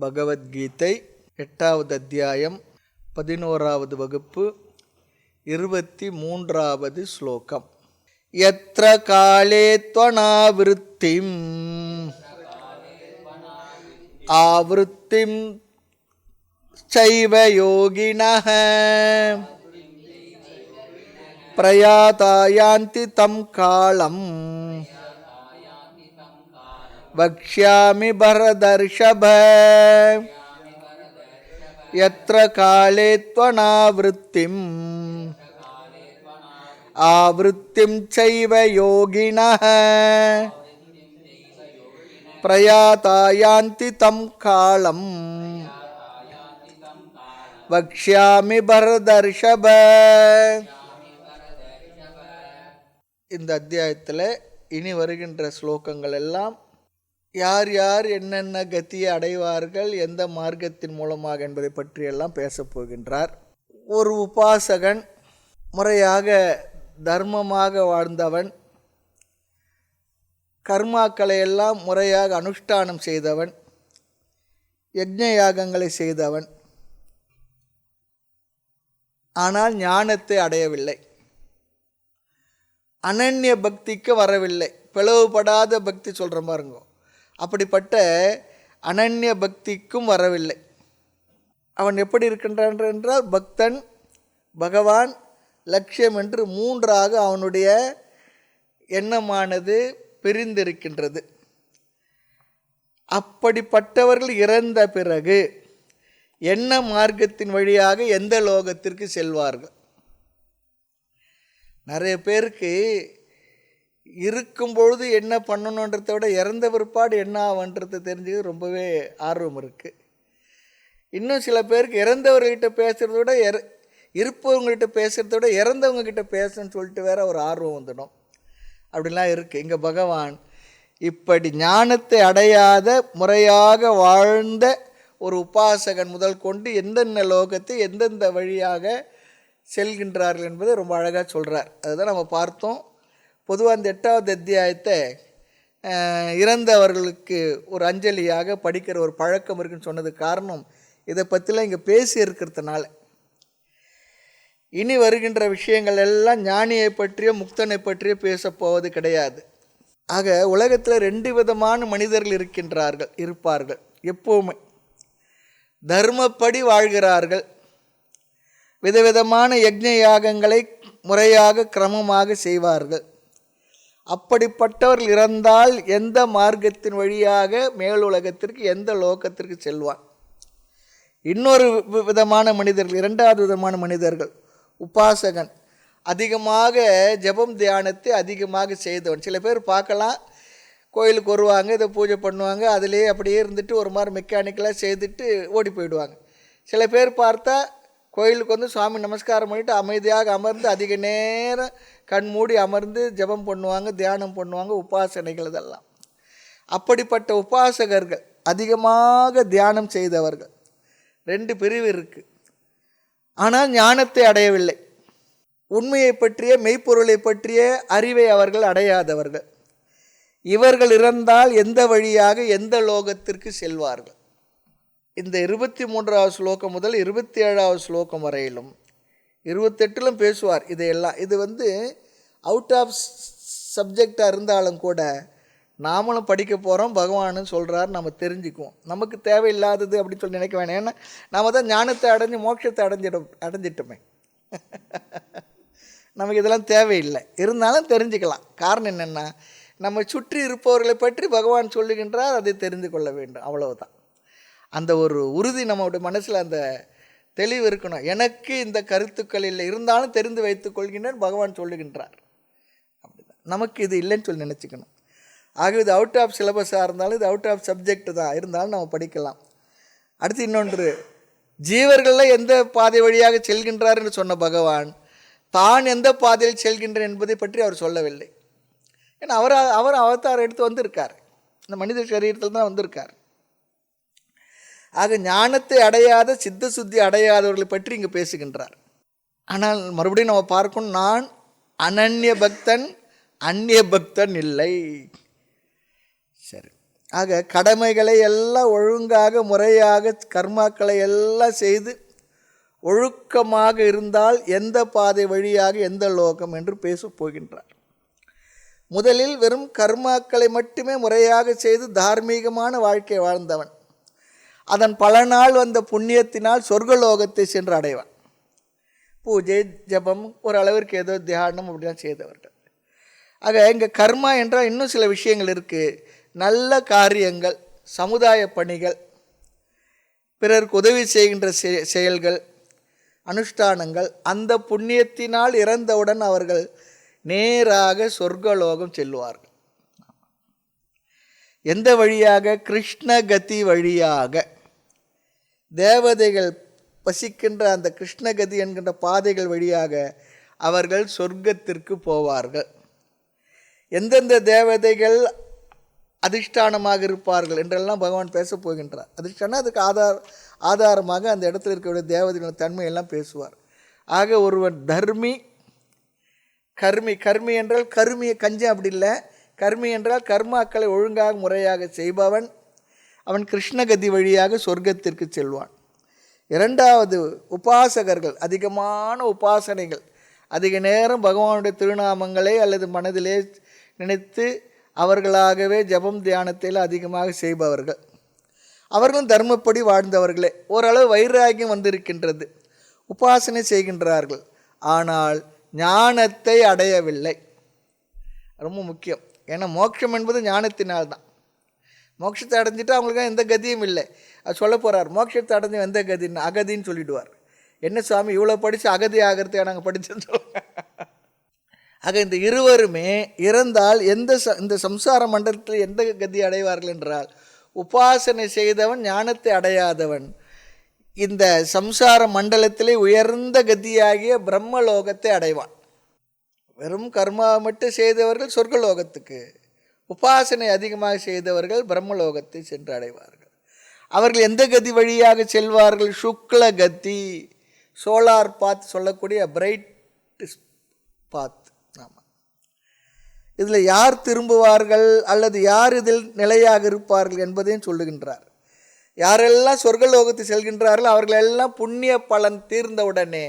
பகவத்கீதை 8வது அத்தியாயம் 11வது வகுப்பு 23வது ஸ்லோகம். யத்ர காலே த்வனாவிருத்திம் ஆவிருத்திம் சைவ யோகினஹ பிரயாதாயாந்தி தம் காலம் வக்ஷ்யாமி பரதர்ஷப. யத்ர காலே த்வனாவிருத்திம் ஆவிருத்திம் சைவ யோகினஹ பிரயாதாயாந்தி தம் காலம் வக்ஷ்யாமி பரதர்ஷப. இந்த அத்தியாயத்தில் இனி வருகின்ற ஸ்லோகங்கள் எல்லாம் யார் யார் என்னென்ன கத்தியை அடைவார்கள், எந்த மார்க்கத்தின் மூலமாக என்பதை பற்றியெல்லாம் பேசப்போகின்றார். ஒரு உபாசகன், முறையாக தர்மமாக வாழ்ந்தவன், கர்மாக்களை எல்லாம் முறையாக அனுஷ்டானம் செய்தவன், யஜ்ஞ யாகங்களை செய்தவன், ஆனால் ஞானத்தை அடையவில்லை, அனன்ய பக்திக்கு வரவில்லை, பிளவுபடாத பக்தி சொல்கிற பாருங்க, அப்படிப்பட்ட அனன்ய பக்திக்கும் வரவில்லை. அவன் எப்படி இருக்கின்றான் என்றால், பக்தன், பகவான், லட்சியம் என்று மூன்றாக அவனுடைய எண்ணமானது பிரிந்திருக்கின்றது. அப்படிப்பட்டவர்கள் இறந்த பிறகு என்ன மார்க்கத்தின் வழியாக எந்த லோகத்திற்கு செல்வார்கள்? நிறைய பேருக்கு இருக்கும்பொழுது என்ன பண்ணணுன்றதை விட இறந்த பிற்பாடு என்ன ஆகுன்றதை தெரிஞ்சுக்கிறது ரொம்பவே ஆர்வம் இருக்குது. இன்னும் சில பேருக்கு இறந்தவர்கிட்ட பேசுகிறத விட இருப்பவங்ககிட்ட பேசுகிறத விட இறந்தவங்ககிட்ட பேசணும்னு சொல்லிட்டு வேற ஒரு ஆர்வம் வந்துடும். அப்படிலாம் இருக்குது. இங்கே பகவான் இப்படி ஞானத்தை அடையாத முறையாக வாழ்ந்த ஒரு உபாசகன் முதல் கொண்டு எந்தெந்த லோகத்தை எந்தெந்த வழியாக செல்கின்றார்கள் என்பதை ரொம்ப அழகாக சொல்கிறார். அதுதான் நம்ம பார்த்தோம். பொதுவாக அந்த 8வது அத்தியாயத்தை இறந்தவர்களுக்கு ஒரு அஞ்சலியாக படிக்கிற ஒரு பழக்கம் இருக்குன்னு சொன்னதுக்கு காரணம் இதை பற்றிலாம் இங்கே பேசி இருக்கிறதுனால. இனி வருகின்ற விஷயங்கள் எல்லாம் ஞானியை பற்றியோ முக்தனை பற்றியோ பேசப்போவது கிடையாது. ஆக உலகத்தில் 2 விதமான மனிதர்கள் இருப்பார்கள். எப்போவுமே தர்மப்படி வாழ்கிறார்கள், விதவிதமான யஜ்ஞ யாகங்களை முறையாக கிரமமாக செய்வார்கள். அப்படிப்பட்டவர்கள் இறந்தால் எந்த மார்க்கத்தின் வழியாக மேலுலகத்திற்கு எந்த லோகத்திற்கு செல்வான்? இன்னொரு விதமான மனிதர்கள், 2வது விதமான மனிதர்கள், உபாசகன், அதிகமாக ஜபம் தியானத்தை அதிகமாக செய்தவன். சில பேர் பார்க்கலாம், கோயிலுக்கு வருவாங்க, இதை பூஜை பண்ணுவாங்க, அதிலே அப்படியே இருந்துட்டு ஒரு மாதிரி மெக்கானிக்கலாக செய்துட்டு ஓடி போயிடுவாங்க. சில பேர் பார்த்தா கோயிலுக்கு வந்து சுவாமி நமஸ்காரம் பண்ணிவிட்டு அமைதியாக அமர்ந்து அதிக நேரம் கண் மூடி அமர்ந்து ஜபம் பண்ணுவாங்க, தியானம் பண்ணுவாங்க, உபாசனைகள் இதெல்லாம். அப்படிப்பட்ட உபாசகர்கள், அதிகமாக தியானம் செய்தவர்கள், 2 பிரிவு இருக்குது. ஆனால் ஞானத்தை அடையவில்லை. உண்மையை பற்றிய மெய்ப்பொருளை பற்றிய அறிவை அவர்கள் அடையாதவர்கள். இவர்கள் இறந்தால் எந்த வழியாக எந்த லோகத்திற்கு செல்வார்கள்? இந்த 23வது ஸ்லோகம் முதல் 27வது ஸ்லோகம் வரையிலும் 28லும் பேசுவார் இதையெல்லாம். இது அவுட் ஆஃப் சப்ஜெக்டாக இருந்தாலும் கூட நாமளும் படிக்க போகிறோம், பகவானு சொல்கிறார், நம்ம தெரிஞ்சுக்குவோம். நமக்கு தேவையில்லாதது அப்படின்னு சொல்லி நினைக்க வேணாம். ஏன்னா நாம் தான் ஞானத்தை அடைஞ்சு மோட்சத்தை அடைஞ்சிட்டோமே. நமக்கு இதெல்லாம் தேவையில்லை. இருந்தாலும் தெரிஞ்சுக்கலாம். காரணம் என்னென்னா, நம்ம சுற்றி இருப்பவர்களை பற்றி பகவான் சொல்லுகின்றார், அதை தெரிந்து கொள்ள வேண்டும், அவ்வளவுதான். அந்த ஒரு உறுதி நம்மளுடைய மனசில் அந்த தெளிவு இருக்கணும். எனக்கு இந்த கருத்துக்கள் இல்லை, இருந்தாலும் தெரிந்து வைத்துக் கொள்கின்றேன் பகவான் சொல்லுகின்றார். அப்படிதான். நமக்கு இது இல்லைன்னு சொல்லி நினச்சிக்கணும். ஆகவே இது அவுட் ஆஃப் சிலபஸாக இருந்தாலும், இது அவுட் ஆஃப் சப்ஜெக்ட் தான் இருந்தாலும் நம்ம படிக்கலாம். அடுத்து இன்னொன்று, ஜீவர்களில் எந்த பாதை வழியாக செல்கின்றார் என்று சொன்ன பகவான் தான் எந்த பாதையில் செல்கின்றேன் என்பதை பற்றி அவர் சொல்லவில்லை. ஏன்னா அவர் அவதாரம் எடுத்து வந்திருக்கார், இந்த மனித சரீரத்தில் தான் வந்திருக்கார். ஆக ஞானத்தை அடையாத, சித்த சுத்தி அடையாதவர்களை பற்றி இங்கே பேசுகின்றார். ஆனால் மறுபடியும் நம்ம பார்க்கணும், நான் அனன்ய பக்தன், அந்நிய பக்தன் இல்லை. சரி, ஆக கடமைகளை எல்லாம் ஒழுங்காக முறையாக கர்மாக்களை எல்லாம் செய்து ஒழுக்கமாக இருந்தால் எந்த பாதை வழியாக எந்த லோகம் என்று பேசப் போகின்றார். முதலில் வெறும் கர்மாக்களை மட்டுமே முறையாக செய்து தார்மீகமான வாழ்க்கை வாழ்ந்தவன் அதன் பல நாள் வந்த புண்ணியத்தினால் சொர்க்கலோகத்தை சென்று அடைவான். பூஜை ஜபம் ஓரளவிற்கு ஏதோ தியானம் அப்படிலாம் செய்தவர்கள். ஆக இங்கே கர்மா என்றால் இன்னும் சில விஷயங்கள் இருக்குது. நல்ல காரியங்கள், சமுதாய பணிகள், பிறருக்கு உதவி செய்கின்ற செயல்கள், அனுஷ்டானங்கள், அந்த புண்ணியத்தினால் இறந்தவுடன் அவர்கள் நேராக சொர்க்கலோகம் செல்வார்கள். எந்த வழியாக? கிருஷ்ணகதி வழியாக. தேவதைகள் வசிக்கின்ற அந்த கிருஷ்ணகதி என்கின்ற பாதைகள் வழியாக அவர்கள் சொர்க்கத்திற்கு போவார்கள். எந்தெந்த தேவதைகள் அதிஷ்டானமாக இருப்பார்கள் என்றெல்லாம் பகவான் பேசப் போகின்றார். அதிஷ்டானம் அதுக்கு ஆதாரமாக அந்த இடத்துல இருக்கக்கூடிய தேவதைகளின் தன்மையெல்லாம் பேசுவார். ஆக ஒருவன் தர்மி, கர்மி என்றால் கருமியை கஞ்சம் அப்படி இல்லை, கர்மி என்றால் கர்மாக்களை ஒழுங்காக முறையாக செய்பவன், அவன் கிருஷ்ணகதி வழியாக சொர்க்கத்திற்கு செல்வான். இரண்டாவது உபாசகர்கள், அதிகமான உபாசனைகள், அதிக நேரம் பகவானுடைய திருநாமங்களை அல்லது மனதிலே நினைத்து அவர்களாகவே ஜபம் தியானத்தில் அதிகமாக செய்பவர்கள். அவர்களும் தர்மப்படி வாழ்ந்தவர்களே. ஓரளவு வைராகியம் வந்திருக்கின்றது, உபாசனை செய்கின்றார்கள், ஆனால் ஞானத்தை அடையவில்லை. ரொம்ப முக்கியம். ஏன்னா மோட்சம் என்பது ஞானத்தினால்தான். மோட்சத்தை அடைஞ்சிட்டு அவங்களுக்கு எந்த கதியும் இல்லை. அது சொல்ல போகிறார். மோட்சத்தை அடைஞ்சு எந்த கதின்னு அகதின்னு சொல்லிவிடுவார். என்ன சுவாமி இவ்வளோ படித்து அகதி ஆகிறதுக்கு நாங்கள் படித்தேன்னு சொல்லுவாங்க. ஆக இந்த இருவருமே இறந்தால் இந்த சம்சார மண்டலத்தில் எந்த கதி அடைவார்கள் என்றால், உபாசனை செய்தவன் ஞானத்தை அடையாதவன் இந்த சம்சார மண்டலத்திலே உயர்ந்த கதியாகிய பிரம்மலோகத்தை அடைவான். வெறும் கர்மா மட்டும் செய்தவர்கள் சொர்க்கலோகத்துக்கு, உபாசனை அதிகமாக செய்தவர்கள் பிரம்மலோகத்தை சென்று அடைவார்கள். அவர்கள் எந்த கதி வழியாக செல்வார்கள்? சுக்ல கதி, சோலார் பாத் சொல்லக்கூடிய பிரைட் பாத். ஆமாம். இதில் யார் திரும்புவார்கள் அல்லது யார் இதில் நிலையாக இருப்பார்கள் என்பதையும் சொல்லுகின்றார். யாரெல்லாம் சொர்க்கலோகத்தை செல்கின்றார்கள் அவர்களெல்லாம் புண்ணிய பலன் தீர்ந்தவுடனே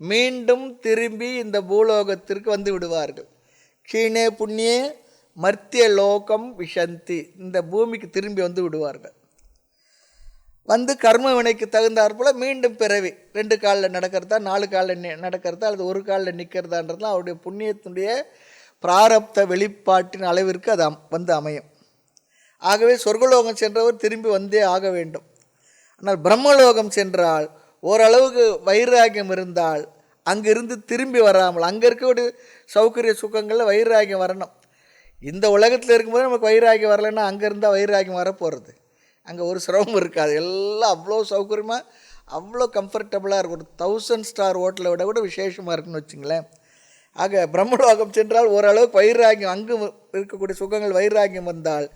மீண்டும் திரும்பி இந்த பூலோகத்திற்கு வந்து விடுவார்கள். கீழே புண்ணிய மர்த்திய லோகம் விஷந்தி, இந்த பூமிக்கு திரும்பி வந்து விடுவார்கள். வந்து கர்ம வினைக்கு தகுந்தாற் போல் மீண்டும் பிறவி, 2 காலில் நடக்கிறதா 4 காலில் நடக்கிறதா அல்லது 1 காலில் நிற்கிறதான்றதுலாம் அவருடைய புண்ணியத்தினுடைய பிராரப்த வெளிப்பாட்டின் அளவிற்கு அது வந்து அமையும். ஆகவே சொர்க்கலோகம் சென்றவர் திரும்பி வந்தே ஆக வேண்டும். ஆனால் பிரம்மலோகம் சென்றால் ஓரளவுக்கு வைராகியம் இருந்தால் அங்கிருந்து திரும்பி வராமல், அங்கே இருக்கக்கூடிய சௌகரிய சுகங்களில் வைராகியம் வரணும். இந்த உலகத்தில் இருக்கும்போது நமக்கு வைராகியம் வரலைன்னா அங்கே இருந்தால் வைராகியம் வரப்போகிறது. அங்கே ஒரு சிரமம் இருக்காது, எல்லாம் அவ்வளோ சௌகரியமாக அவ்வளோ கம்ஃபர்டபுளாக இருக்கும். ஒரு 1000 ஸ்டார் ஹோட்டலை விட கூட விசேஷமாக இருக்குன்னு வச்சுங்களேன். ஆக பிரம்மலோகம் சென்றால் ஓரளவுக்கு வைராகியம், அங்கு இருக்கக்கூடிய சுகங்கள் வைராகியம் வந்தால்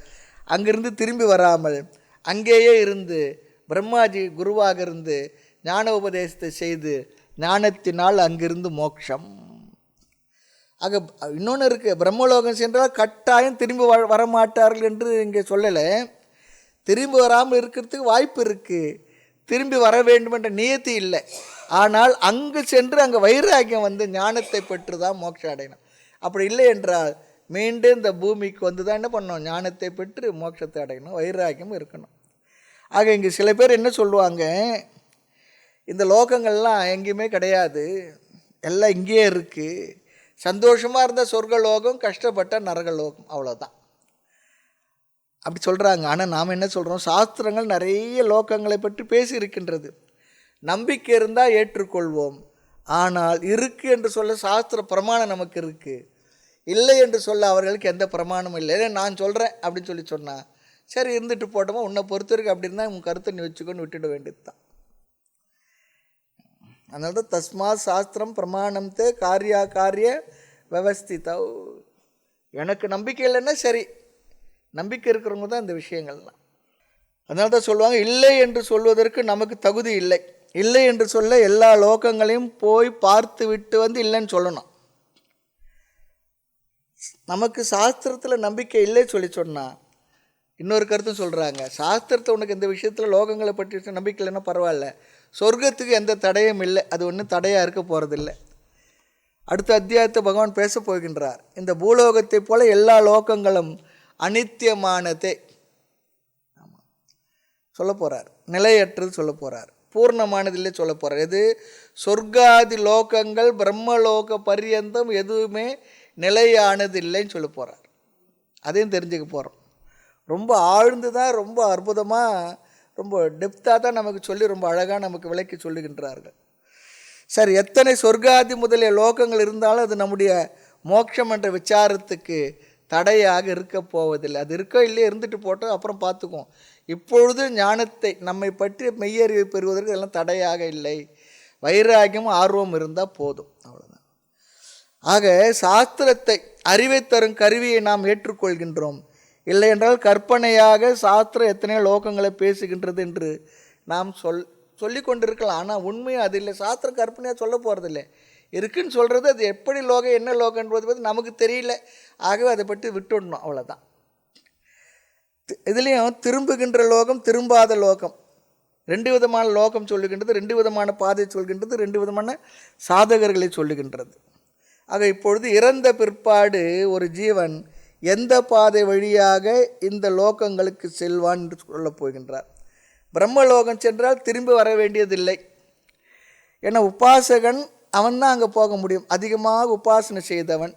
அங்கிருந்து திரும்பி வராமல் அங்கேயே இருந்து பிரம்மாஜி குருவாக இருந்து ஞான உபதேசத்தை செய்து ஞானத்தினால் அங்கிருந்து மோட்சம். ஆக இன்னொன்று இருக்குது, பிரம்மலோகம் சென்றால் கட்டாயம் திரும்பி வரமாட்டார்கள் என்று இங்கே சொல்லலை. திரும்பி வராமல் இருக்கிறதுக்கு வாய்ப்பு இருக்குது, திரும்பி வர வேண்டும் என்ற நியத்தி இல்லை. ஆனால் அங்கு சென்று அங்கே வைராகியம் வந்து ஞானத்தை பெற்று தான் மோட்சம் அடையணும். அப்படி இல்லை என்றால் மீண்டும் இந்த பூமிக்கு வந்து தான் என்ன பண்ணணும்? ஞானத்தை பெற்று மோட்சத்தை அடையணும், வைராகியம் இருக்கணும். ஆக இங்கே சில பேர் என்ன சொல்லுவாங்க, இந்த லோகங்கள்லாம் எங்கேயுமே கிடையாது, எல்லாம் இங்கேயே இருக்குது, சந்தோஷமாக இருந்த சொர்க்கலோகம், கஷ்டப்பட்ட நரகலோகம், அவ்வளோதான் அப்படி சொல்கிறாங்க. ஆனால் நாம் என்ன சொல்கிறோம்? சாஸ்திரங்கள் நிறைய லோகங்களை பற்றி பேசியிருக்கின்றது. நம்பிக்கை இருந்தால் ஏற்றுக்கொள்வோம். ஆனால் இருக்குது என்று சொல்ல சாஸ்திர பிரமாணம் நமக்கு இருக்குது, இல்லை என்று சொல்ல அவர்களுக்கு எந்த பிரமாணமும் இல்லை. ஏன்னா நான் சொல்கிறேன் அப்படின்னு சொல்லி சொன்னால் சரி இருந்துட்டு போட்டோமா, உன்னை பொறுத்த வரைக்கும் அப்படி இருந்தால் உன் கருத்தை நீ வச்சுக்கொண்டு விட்டுட வேண்டியது தான். அதனால தான் தஸ்மாத் சாஸ்திரம் பிரமாணம்தே காரிய விவஸ்திதா. எனக்கு நம்பிக்கை இல்லைன்னா சரி, நம்பிக்கை இருக்கிறவங்க தான் இந்த விஷயங்கள்லாம். அதனால தான் சொல்லுவாங்க, இல்லை என்று சொல்வதற்கு நமக்கு தகுதி இல்லை. இல்லை என்று சொல்ல எல்லா லோகங்களையும் போய் பார்த்து விட்டு வந்து இல்லைன்னு சொல்லணும். நமக்கு சாஸ்திரத்தில் நம்பிக்கை இல்லை சொல்லி சொன்னால் இன்னொரு கருத்தும் சொல்கிறாங்க, சாஸ்திரத்தை உனக்கு இந்த விஷயத்தில் லோகங்களை பற்றி நம்பிக்கை இல்லைன்னா பரவாயில்ல, சொர்க்கத்துக்கு எந்த தடையும் இல்லை, அது ஒன்றும் தடையாக இருக்க போகிறதில்ல. அடுத்த அத்தியாயத்தை பகவான் பேச போகின்றார். இந்த பூலோகத்தை போல எல்லா லோகங்களும் அனித்தியமானதே சொல்ல போகிறார், நிலையற்றது சொல்ல போகிறார், பூர்ணமானதில்லை சொல்ல போகிறார். எது? சொர்க்காதி லோகங்கள் பிரம்மலோக பரியந்தம் எதுவுமே நிலையானது இல்லைன்னு சொல்ல போகிறார். அதையும் தெரிஞ்சுக்க போகிறோம். ரொம்ப ஆழ்ந்து தான், ரொம்ப அற்புதமாக, ரொம்ப டெப்த்தாக தான் நமக்கு சொல்லி ரொம்ப அழகாக நமக்கு விளக்கி சொல்லுகின்றார்கள். சரி, எத்தனை சொர்க்காதி முதலிய லோகங்கள் இருந்தாலும் அது நம்முடைய மோட்சம் என்ற விசாரத்துக்கு தடையாக இருக்க போவதில்லை. அது இருக்கோ இல்லையே, இருந்துட்டு போட்டோம், அப்புறம் பார்த்துக்குவோம். இப்பொழுது ஞானத்தை நம்மை பற்றி மெய்யறிவை பெறுவதற்கு இதெல்லாம் தடையாக இல்லை. வைராகியமும் ஆர்வம் இருந்தால் போதும், அவ்வளோதான். ஆக சாஸ்திரத்தை, அறிவை தரும் கருவியை நாம் ஏற்றுக்கொள்கின்றோம். இல்லை என்றால் கற்பனையாக சாஸ்திரம் எத்தனையோ லோகங்களை பேசுகின்றது என்று நாம் சொல்லி கொண்டிருக்கலாம். ஆனால் உண்மையாக அது இல்லை. சாஸ்திரம் கற்பனையாக சொல்ல போகிறதில்லை, இருக்குன்னு சொல்கிறது. அது எப்படி லோகம், என்ன லோகம் என்பது நமக்கு தெரியல. ஆகவே அதை பற்றி விட்டுடணும், அவ்வளோதான். இதுலேயும் திரும்புகின்ற லோகம், திரும்பாத லோகம், ரெண்டு விதமான லோகம் சொல்லுகின்றது, ரெண்டு விதமான பாதை சொல்கின்றது, ரெண்டு விதமான சாதகர்களை சொல்லுகின்றது. ஆக இப்பொழுது இறந்த பிற்பாடு ஒரு ஜீவன் எந்த பாதை வழியாக இந்த லோகங்களுக்கு செல்வான் என்று சொல்லப் போகின்றார். பிரம்மலோகம் சென்றால் திரும்பி வர வேண்டியதில்லை. ஏன்னா உபாசகன் அவன் தான் அங்கே போக முடியும், அதிகமாக உபாசனை செய்தவன்.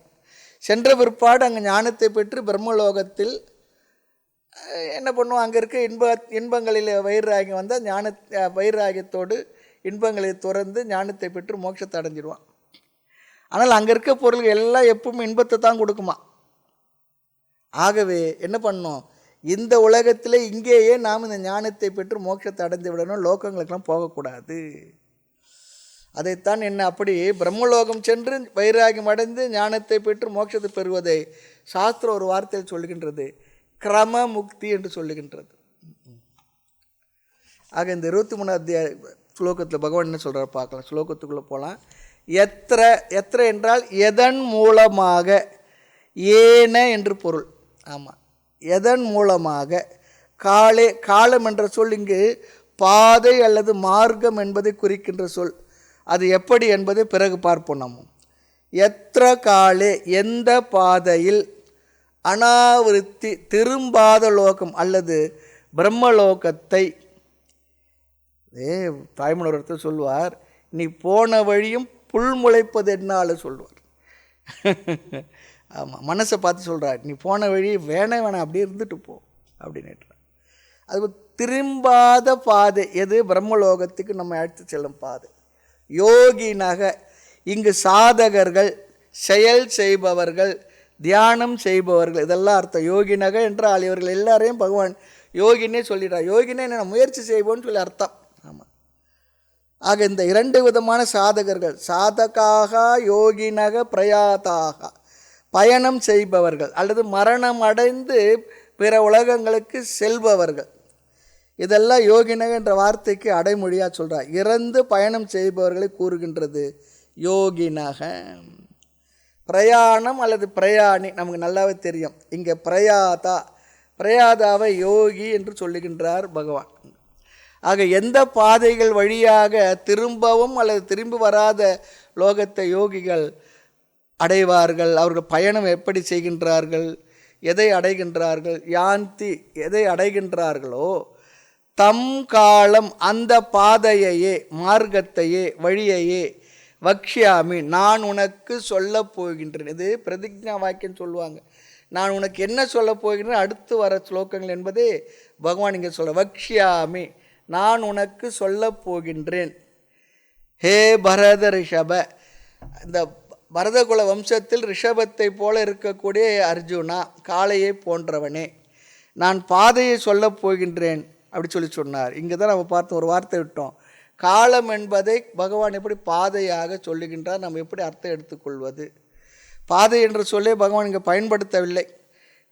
சென்ற பிற்பாடு அங்கே ஞானத்தை பெற்று பிரம்மலோகத்தில் என்ன பண்ணுவோம், அங்கே இருக்க இன்பங்களில் வைராகியம் வந்தால் வைராகியத்தோடு இன்பங்களை துறந்து ஞானத்தை பெற்று மோட்சத்தை அடைஞ்சிடுவான். ஆனால் அங்கே இருக்க பொருள்கள் எல்லாம் எப்பவுமே இன்பத்தை தான் கொடுக்குமா. ஆகவே என்ன பண்ணோம், இந்த உலகத்தில் இங்கேயே நாம் இந்த ஞானத்தை பெற்று மோட்சத்தை அடைந்து விடணும், லோகங்களுக்கெல்லாம் போகக்கூடாது. அதைத்தான் என்ன அப்படி பிரம்மலோகம் சென்று வைராகியம் அடைந்து ஞானத்தை பெற்று மோட்சத்தை பெறுவதை சாஸ்திரம் ஒரு வார்த்தையில் சொல்லுகின்றது, கிரம முக்தி என்று சொல்லுகின்றது. ஆக இந்த 23 அத்தியாய ஸ்லோகத்தில் பகவான் என்ன சொல்கிறார் பார்க்கலாம். ஸ்லோகத்துக்குள்ளே போகலாம். எத்திர என்றால் எதன் மூலமாக, ஏன என்று பொருள். ஆமாம், எதன் மூலமாக. காலம் என்ற சொல் இங்கு பாதை அல்லது மார்க்கம் என்பதை குறிக்கின்ற சொல். அது எப்படி என்பதை பிறகு பார்ப்போம். நம்ம எத்திர காலே, எந்த பாதையில், அனாவிருத்தி திரும்பாத லோகம் அல்லது பிரம்மலோகத்தை. தாய்மலர் சொல்வார், நீ போன வழியும் புல் முளைப்பது என்னால சொல்வார். ஆமாம், மனசை பார்த்து சொல்கிறார், நீ போன வழி வேணாம் அப்படியே இருந்துட்டு போ அப்படின்னு. அது திரும்பாத பாதை எது? பிரம்மலோகத்துக்கு நம்ம அழைத்து செல்லும் பாதை. யோகினக, இங்கு சாதகர்கள், செயல் செய்பவர்கள், தியானம் செய்பவர்கள், இதெல்லாம் அர்த்தம். யோகினக என்றால் இவர்கள் எல்லாரையும் பகவான் யோகினே சொல்லிடுறார். யோகினே என்ன முயற்சி செய்வோன்னு சொல்லி அர்த்தம். ஆமாம். ஆக இந்த 2 விதமான சாதகர்கள், சாதகாக யோகினக பிரயாதாக, பயணம் செய்பவர்கள் அல்லது மரணம் அடைந்து பிற உலகங்களுக்கு செல்பவர்கள். இதெல்லாம் யோகினக என்ற வார்த்தைக்கு அடைமொழியாக சொல்கிறார். இறந்து பயணம் செய்பவர்களை கூறுகின்றது யோகினக. பிரயாணம் அல்லது பிரயாணி நமக்கு நல்லாவே தெரியும். இங்கே பிரயாதாவை யோகி என்று சொல்லுகின்றார் பகவான். ஆக எந்த பாதைகள் வழியாக திரும்பவும் அல்லது திரும்பி வராத லோகத்தை யோகிகள் அடைவார்கள், அவர்கள் பயணம் எப்படி செய்கின்றார்கள், எதை அடைகின்றார்கள், யாந்தி எதை அடைகின்றார்களோ, தம் காலம் அந்த பாதையையே, மார்க்கத்தையே, வழியையே, வக்ஷ்யாமி நான் உனக்கு சொல்ல போகின்றேன். இது பிரதிஜ்ஞா வாக்கியம் சொல்லுவாங்க. நான் உனக்கு என்ன சொல்ல போகின்றேன் அடுத்து வர ஸ்லோகங்கள் என்பதே பகவான் இங்கே சொல்ல. வக்ஷ்யாமி நான் உனக்கு சொல்ல போகின்றேன். ஹே பரத ரிஷப, இந்த பரதகுல வம்சத்தில் ரிஷபத்தை போல இருக்கக்கூடிய அர்ஜுனா, காளையை போன்றவனே, நான் பாதையை சொல்ல போகின்றேன் அப்படி சொன்னார். இங்கே தான் நம்ம பார்த்து ஒரு வார்த்தை விட்டோம். காலம் என்பதை பகவான் எப்படி பாதையாக சொல்லுகின்றார், நம்ம எப்படி அர்த்தம் எடுத்துக்கொள்வது? பாதை என்ற சொல்லை பகவான் இங்கே பயன்படுத்தவில்லை,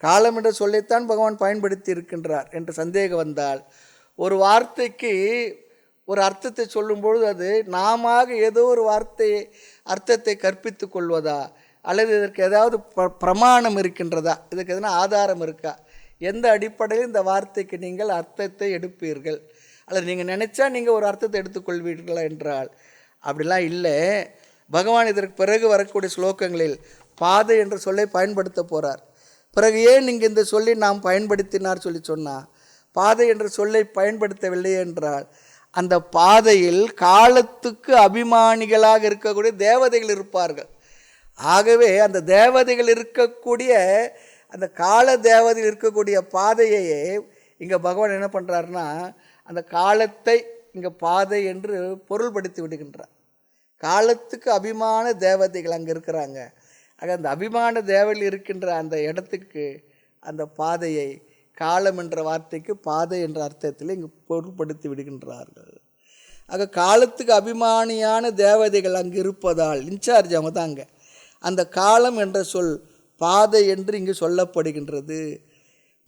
காலம் என்ற சொல்லைத்தான் பகவான் பயன்படுத்தி இருக்கின்றார் என்று சந்தேகம் வந்தால், ஒரு வார்த்தைக்கு ஒரு அர்த்தத்தை சொல்லும்பொழுது அது நாம ஏதோ ஒரு வார்த்தையை அர்த்தத்தை கற்பித்து கொள்வதா, அல்லது இதற்கு ஏதாவது பிரமாணம் இருக்கின்றதா, இதுக்கு எதனா ஆதாரம் இருக்கா எந்த அடிப்படையில் இந்த வார்த்தைக்கு நீங்கள் அர்த்தத்தை எடுப்பீர்கள், அல்லது நீங்கள் நினச்சா நீங்கள் ஒரு அர்த்தத்தை எடுத்துக்கொள்வீர்களா என்றால் அப்படிலாம் இல்லை. பகவான் இதற்கு பிறகு வரக்கூடிய ஸ்லோகங்களில் பாதை என்ற சொல்லை பயன்படுத்த போகிறார். பிறகு ஏன் நீங்கள் இந்த சொல்லி நாம் பயன்படுத்தினார் சொன்னால், பாதை என்ற சொல்லை பயன்படுத்தவில்லை என்றால் அந்த பாதையில் காலத்துக்கு அபிமானிகளாக இருக்கக்கூடிய தேவதைகள் இருப்பார்கள். ஆகவே அந்த தேவதைகள் இருக்கக்கூடிய அந்த கால தேவதைகள் இருக்கக்கூடிய பாதையையே இங்கே பகவான் என்ன பண்ணுறாருன்னா, அந்த காலத்தை இங்கே பாதை என்று பொருள்படுத்தி விடுகின்றார். காலத்துக்கு அபிமான தேவதைகள் அங்கே இருக்கிறாங்க. ஆக அந்த அபிமான தேவதைகள் இருக்கின்ற அந்த இடத்துக்கு அந்த பாதையை காலம் என்ற வார்த்தைக்கு பாதை என்ற அர்த்தத்தில் இங்கு பொருள்படுத்தி விடுகின்றார்கள். ஆக காலத்துக்கு அபிமானியான தேவதைகள் அங்கு இருப்பதால் இன்சார்ஜ் அவங்க தான் அங்கே. அந்த காலம் என்ற சொல் பாதை என்று இங்கு சொல்லப்படுகின்றது.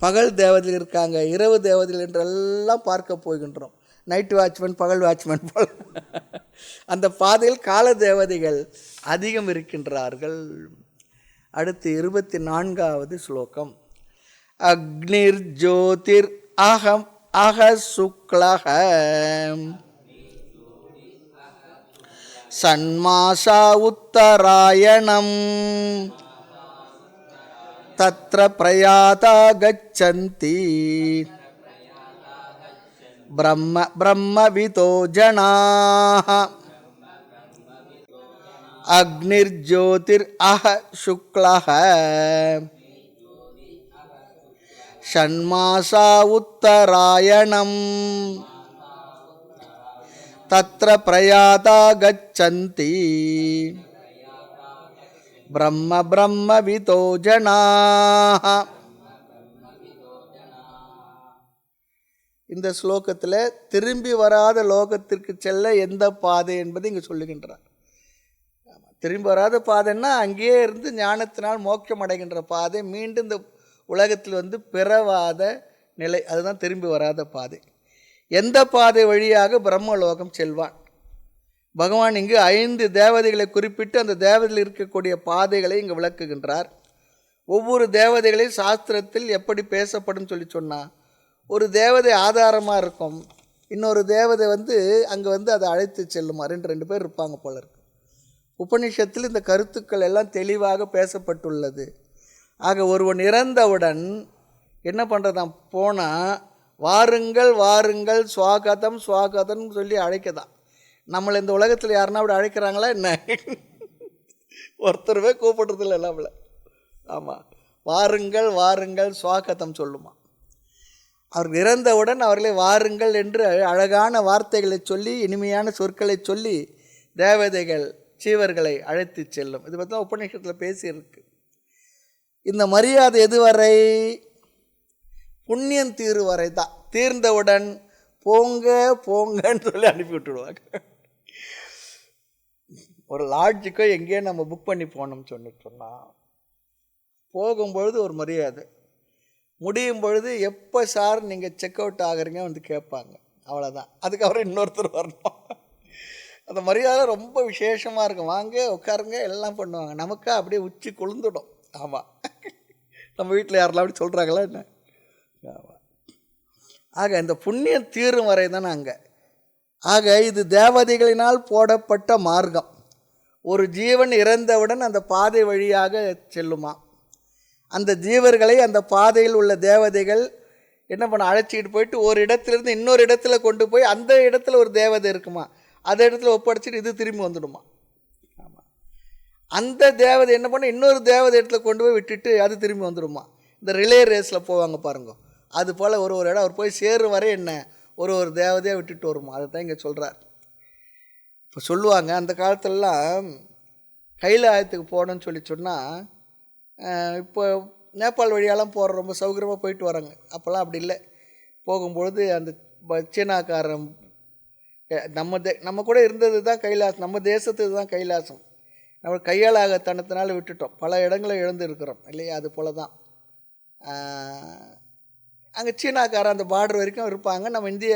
பகல் தேவதைகள் இருக்காங்க, இரவு தேவதைகள் என்றெல்லாம் பார்க்க போகின்றோம். நைட் வாட்ச்மேன், பகல் வாட்ச்மேன் போல் அந்த பாதையில் கால தேவதைகள் அதிகம் இருக்கின்றார்கள். அடுத்து 24வது ஸ்லோகம். அக்னிர் ஜோதிர் அகம் அக சுக்லஹ சன்மாசா உத்தராயணம் தத்ர பிரயாதா கச்சந்தி பிரம்மவிதோ ஜனாஹ. அக்னிர் ஜோதிர் அஹ சுக்லஹ ஷண்மாசா உத்தராயணம் தத்ர பிரயாதா கச்சந்தி பிரம்மவிதோ ஜனாஹ. இந்த ஸ்லோகத்தில் திரும்பி வராத லோகத்திற்கு செல்ல எந்த பாதை என்பதை இங்கே சொல்லுகின்றார். திரும்பி வராத பாதைன்னா அங்கேயே இருந்து ஞானத்தினால் மோட்சம் அடைகின்ற பாதை, மீண்டும் இந்த உலகத்தில் வந்து பிறவாத நிலை, அதுதான் திரும்பி வராத பாதை. எந்த பாதை வழியாக பிரம்மலோகம் செல்வான்? பகவான் இங்கு 5 தேவதைகளை குறிப்பிட்டு அந்த தேவதையில் இருக்கக்கூடிய பாதைகளை இங்கு விளக்குகின்றார். ஒவ்வொரு தேவதைகளையும் சாஸ்திரத்தில் எப்படி பேசப்படும் சொன்னால், ஒரு தேவதை ஆதாரமாக இருக்கும், இன்னொரு தேவதை வந்து அங்கே வந்து அதை அழைத்து செல்லுமா. 2 பேர் இருப்பாங்க போல இருக்கு. உபநிஷத்தில் இந்த கருத்துக்கள் எல்லாம் தெளிவாக பேசப்பட்டுள்ளது. ஆக ஒருவன் இறந்தவுடன் என்ன பண்ணுறதான், போனால் வாருங்கள் வாருங்கள் ஸ்வாகதம் ஸ்வாகதம் சொல்லி அழைக்கதான். நம்மளை இந்த உலகத்தில் யாருன்னா அப்படி அழைக்கிறாங்களா என்ன? ஒருத்தருவே கூப்பிடுறதில்ல நம்மளை. ஆமாம், வாருங்கள் வாருங்கள் ஸ்வாகதம் சொல்லுமா. அவர்கள் இறந்தவுடன் அவர்களை வாருங்கள் என்று அழகான வார்த்தைகளை சொல்லி, இனிமையான சொற்களை சொல்லி தேவதைகள் சீவர்களை அழைத்து செல்லும். இது பற்றி தான் உபநிஷத்தில் பேசியிருக்கு. இந்த மரியாதை எதுவரை? புண்ணியம் தீரு வரை தான். தீர்ந்தவுடன் போங்க போங்கன்னு சொல்லி அனுப்பி விட்டுடுவாங்க. ஒரு லாட்ஜுக்கோ எங்கேயோ நம்ம புக் பண்ணி போனோம்னு சொன்னால், போகும்பொழுது ஒரு மரியாதை, முடியும் பொழுது எப்போ சார் நீங்கள் செக் அவுட் ஆகுறீங்க வந்து கேட்பாங்க. அவ்வளோதான். அதுக்கப்புறம் இன்னொருத்தர் வரணும். அந்த மரியாதை ரொம்ப விசேஷமாக இருக்கும். வாங்க உட்காருங்க எல்லாம் பண்ணுவாங்க. நமக்கா அப்படியே உச்சி கொழுந்துடும். ஆமாம், நம்ம வீட்டில் யாரெல்லாம் அப்படி சொல்கிறாங்களா என்ன? ஆமாம். ஆக இந்த புண்ணியம் தீரும் வரை தானே அங்கே. ஆக இது தேவதைகளினால் போடப்பட்ட மார்க்கம். ஒரு ஜீவன் இறந்தவுடன் அந்த பாதை வழியாக செல்லுமா. அந்த ஜீவர்களை அந்த பாதையில் உள்ள தேவதைகள் என்ன பண்ண அழைச்சிக்கிட்டு போயிட்டு ஒரு இடத்துலேருந்து இன்னொரு இடத்துல கொண்டு போய், அந்த இடத்துல ஒரு தேவதை இருக்குமா, அந்த இடத்துல ஒப்படைச்சிட்டு இது திரும்பி வந்துடுமா. ஆமாம். அந்த தேவதை என்ன பண்ண, இன்னொரு தேவதை இடத்துல கொண்டு போய் விட்டுட்டு அது திரும்பி வந்துடுமா. இந்த ரிலே ரேஸில் போவாங்க பாருங்க, அது போல் ஒரு இடம் அவர் போய் சேரும் வரை என்ன ஒரு தேவதையாக விட்டுட்டு வருமா. அதை தான் இங்கே சொல்கிறார். இப்போ சொல்லுவாங்க, அந்த காலத்திலலாம் கைலாயத்துக்கு போகணுன்னு சொன்னால், இப்போ நேபாள் வழியாலாம் போகிற ரொம்ப சௌகரியமாக போயிட்டு வராங்க. அப்போல்லாம் அப்படி இல்லை. போகும்பொழுது அந்த சீனாக்காரன் நம்ம கூட இருந்தது தான் கைலாசம், நம்ம தேசத்துக்கு தான் கைலாசம். நம்ம கையாளாகத்தனத்தினால விட்டுட்டோம், பல இடங்களை இழந்து இருக்கிறோம் இல்லையா. அது போல தான் அங்கே சீனாக்காரன் அந்த பார்டர் வரைக்கும் இருப்பாங்க. நம்ம இந்திய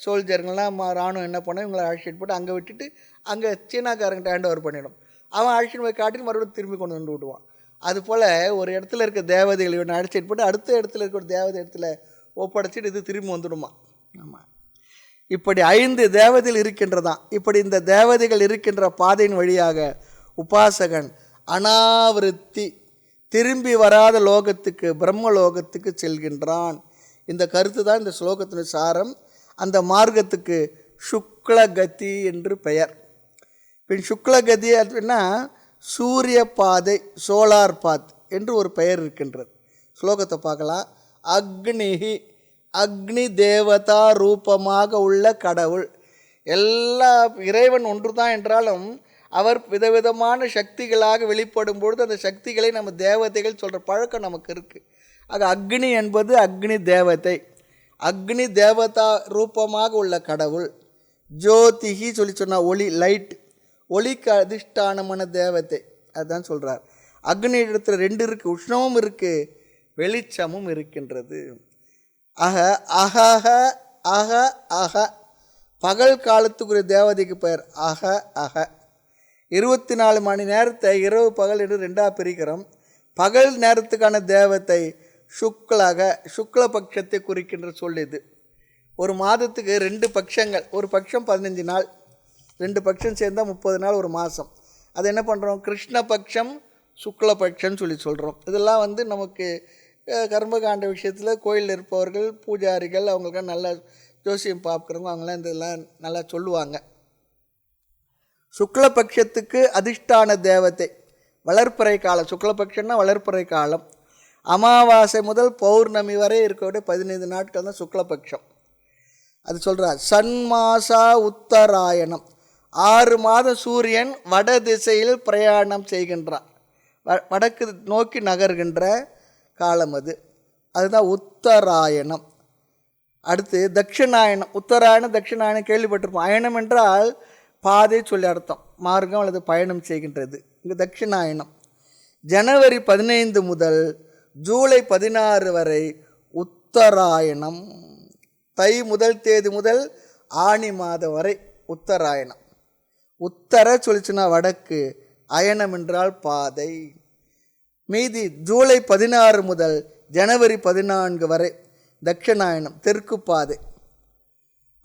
சோல்ஜருங்கெல்லாம் ராணுவம் என்ன பண்ணோம், இவங்களை அழைச்சிட்டு போட்டு அங்கே விட்டுட்டு அங்கே சீனாக்காரங்கிட்ட ஹேண்ட் ஓவர் பண்ணிடும். அவன் அழைச்சிட்டு போய் காட்டிட்டு மறுபடியும் திரும்பி கொண்டு வந்து விடுவான். அதுபோல் ஒரு இடத்துல இருக்க தேவதைகள் இவனை அடிச்சிட்டு போட்டு அடுத்த இடத்துல இருக்கிற தேவதை இடத்துல ஒப்படைச்சிட்டு இது திரும்பி வந்துடுமா. ஆமாம், இப்படி 5 தேவதைகள் இருக்கின்றதான். இப்படி இந்த தேவதைகள் இருக்கின்ற பாதையின் வழியாக உபாசகன் அனாவிருத்தி திரும்பி வராத லோகத்துக்கு பிரம்ம லோகத்துக்கு செல்கின்றான். இந்த கருத்து தான் இந்த ஸ்லோகத்தின் சாரம். அந்த மார்க்கத்துக்கு சுக்லகதி என்று பெயர். பின் சுக்லகதி அப்படின்னா சூரிய பாதை, சோலார் பாத் என்று ஒரு பெயர் இருக்கின்றது. ஸ்லோகத்தை பார்க்கலாம். அக்னிஹி, அக்னி தேவதா ரூபமாக உள்ள கடவுள். எல்லா இறைவன் ஒன்று தான் என்றாலும் அவர் விதவிதமான சக்திகளாக வெளிப்படும் பொழுது அந்த சக்திகளை நம்ம தேவதைகள் சொல்கிற பழக்கம் நமக்கு இருக்குது. ஆக அக்னி என்பது அக்னி தேவதை, அக்னி தேவதா ரூபமாக உள்ள கடவுள். ஜோதிஹி சொல்லி சொன்னால் ஒளி, லைட், ஒளிக்கு அதிஷ்டானமான தேவதை. அதுதான் சொல்கிறார். அக்னி இடத்துல 2 இருக்குது, உஷ்ணமும் இருக்குது, வெளிச்சமும் இருக்கின்றது. ஆக அகஹ அக அக பகல் காலத்துக்குரிய தேவதைக்கு பெயர் அக அக. 24 மணி நேரத்தை இரவு பகல் என்று 2ஆக பிரிக்கிறோம். பகல் நேரத்துக்கான தேவதை சுக்லக, சுக்லபக்ஷத்தை குறிக்கின்ற சொல் இது. ஒரு மாதத்துக்கு 2 பட்சங்கள், ஒரு பட்சம் 15 நாள், 2 பட்சம் சேர்ந்தால் 30 நாள் ஒரு மாதம். அது என்ன பண்ணுறோம், கிருஷ்ணபக்ஷம் சுக்லபக்ஷன்னு சொல்லி சொல்கிறோம். இதெல்லாம் நமக்கு கர்மகாண்ட விஷயத்தில் கோயிலில் இருப்பவர்கள் பூஜாரிகள் அவங்களுக்கெல்லாம் நல்லா ஜோசியம் பார்க்குறவங்க அவங்களாம் இதெல்லாம் நல்லா சொல்லுவாங்க. சுக்லபக்ஷத்துக்கு அதிஷ்டான தேவதை வளர்ப்பிறை காலம். சுக்லபக்ஷன்னா வளர்ப்பிறை காலம். அமாவாசை முதல் பௌர்ணமி வரை இருக்கக்கூடிய 15 நாட்கள் தான் சுக்லபக்ஷம். அது சொல்கிறார். சன்மாசா உத்தராயணம், 6 மாதம் சூரியன் வட திசையில் பிரயாணம் செய்கின்றான், வடக்கு நோக்கி நகர்கின்ற காலம் அது. அதுதான் உத்தராயணம். அடுத்து தட்சிணாயனம். உத்தராயணம் தட்சிணாயனம் கேள்விப்பட்டிருப்போம். அயனம் என்றால் பாதை சொல்லி அர்த்தம், மார்க்கம் அல்லது பயணம் செய்கின்றது. இங்கே தட்சிணாயனம். ஜனவரி 15 முதல் ஜூலை 16 வரை உத்தராயணம். தை முதல் தேதி முதல் ஆனி மாதம் வரை உத்தராயணம். உத்தர சொல்லிச்சுன்னா வடக்கு, அயனம் என்றால் பாதை. மீதி ஜூலை 16 முதல் ஜனவரி 14 வரை தட்சிணாயனம், தெற்கு பாதை.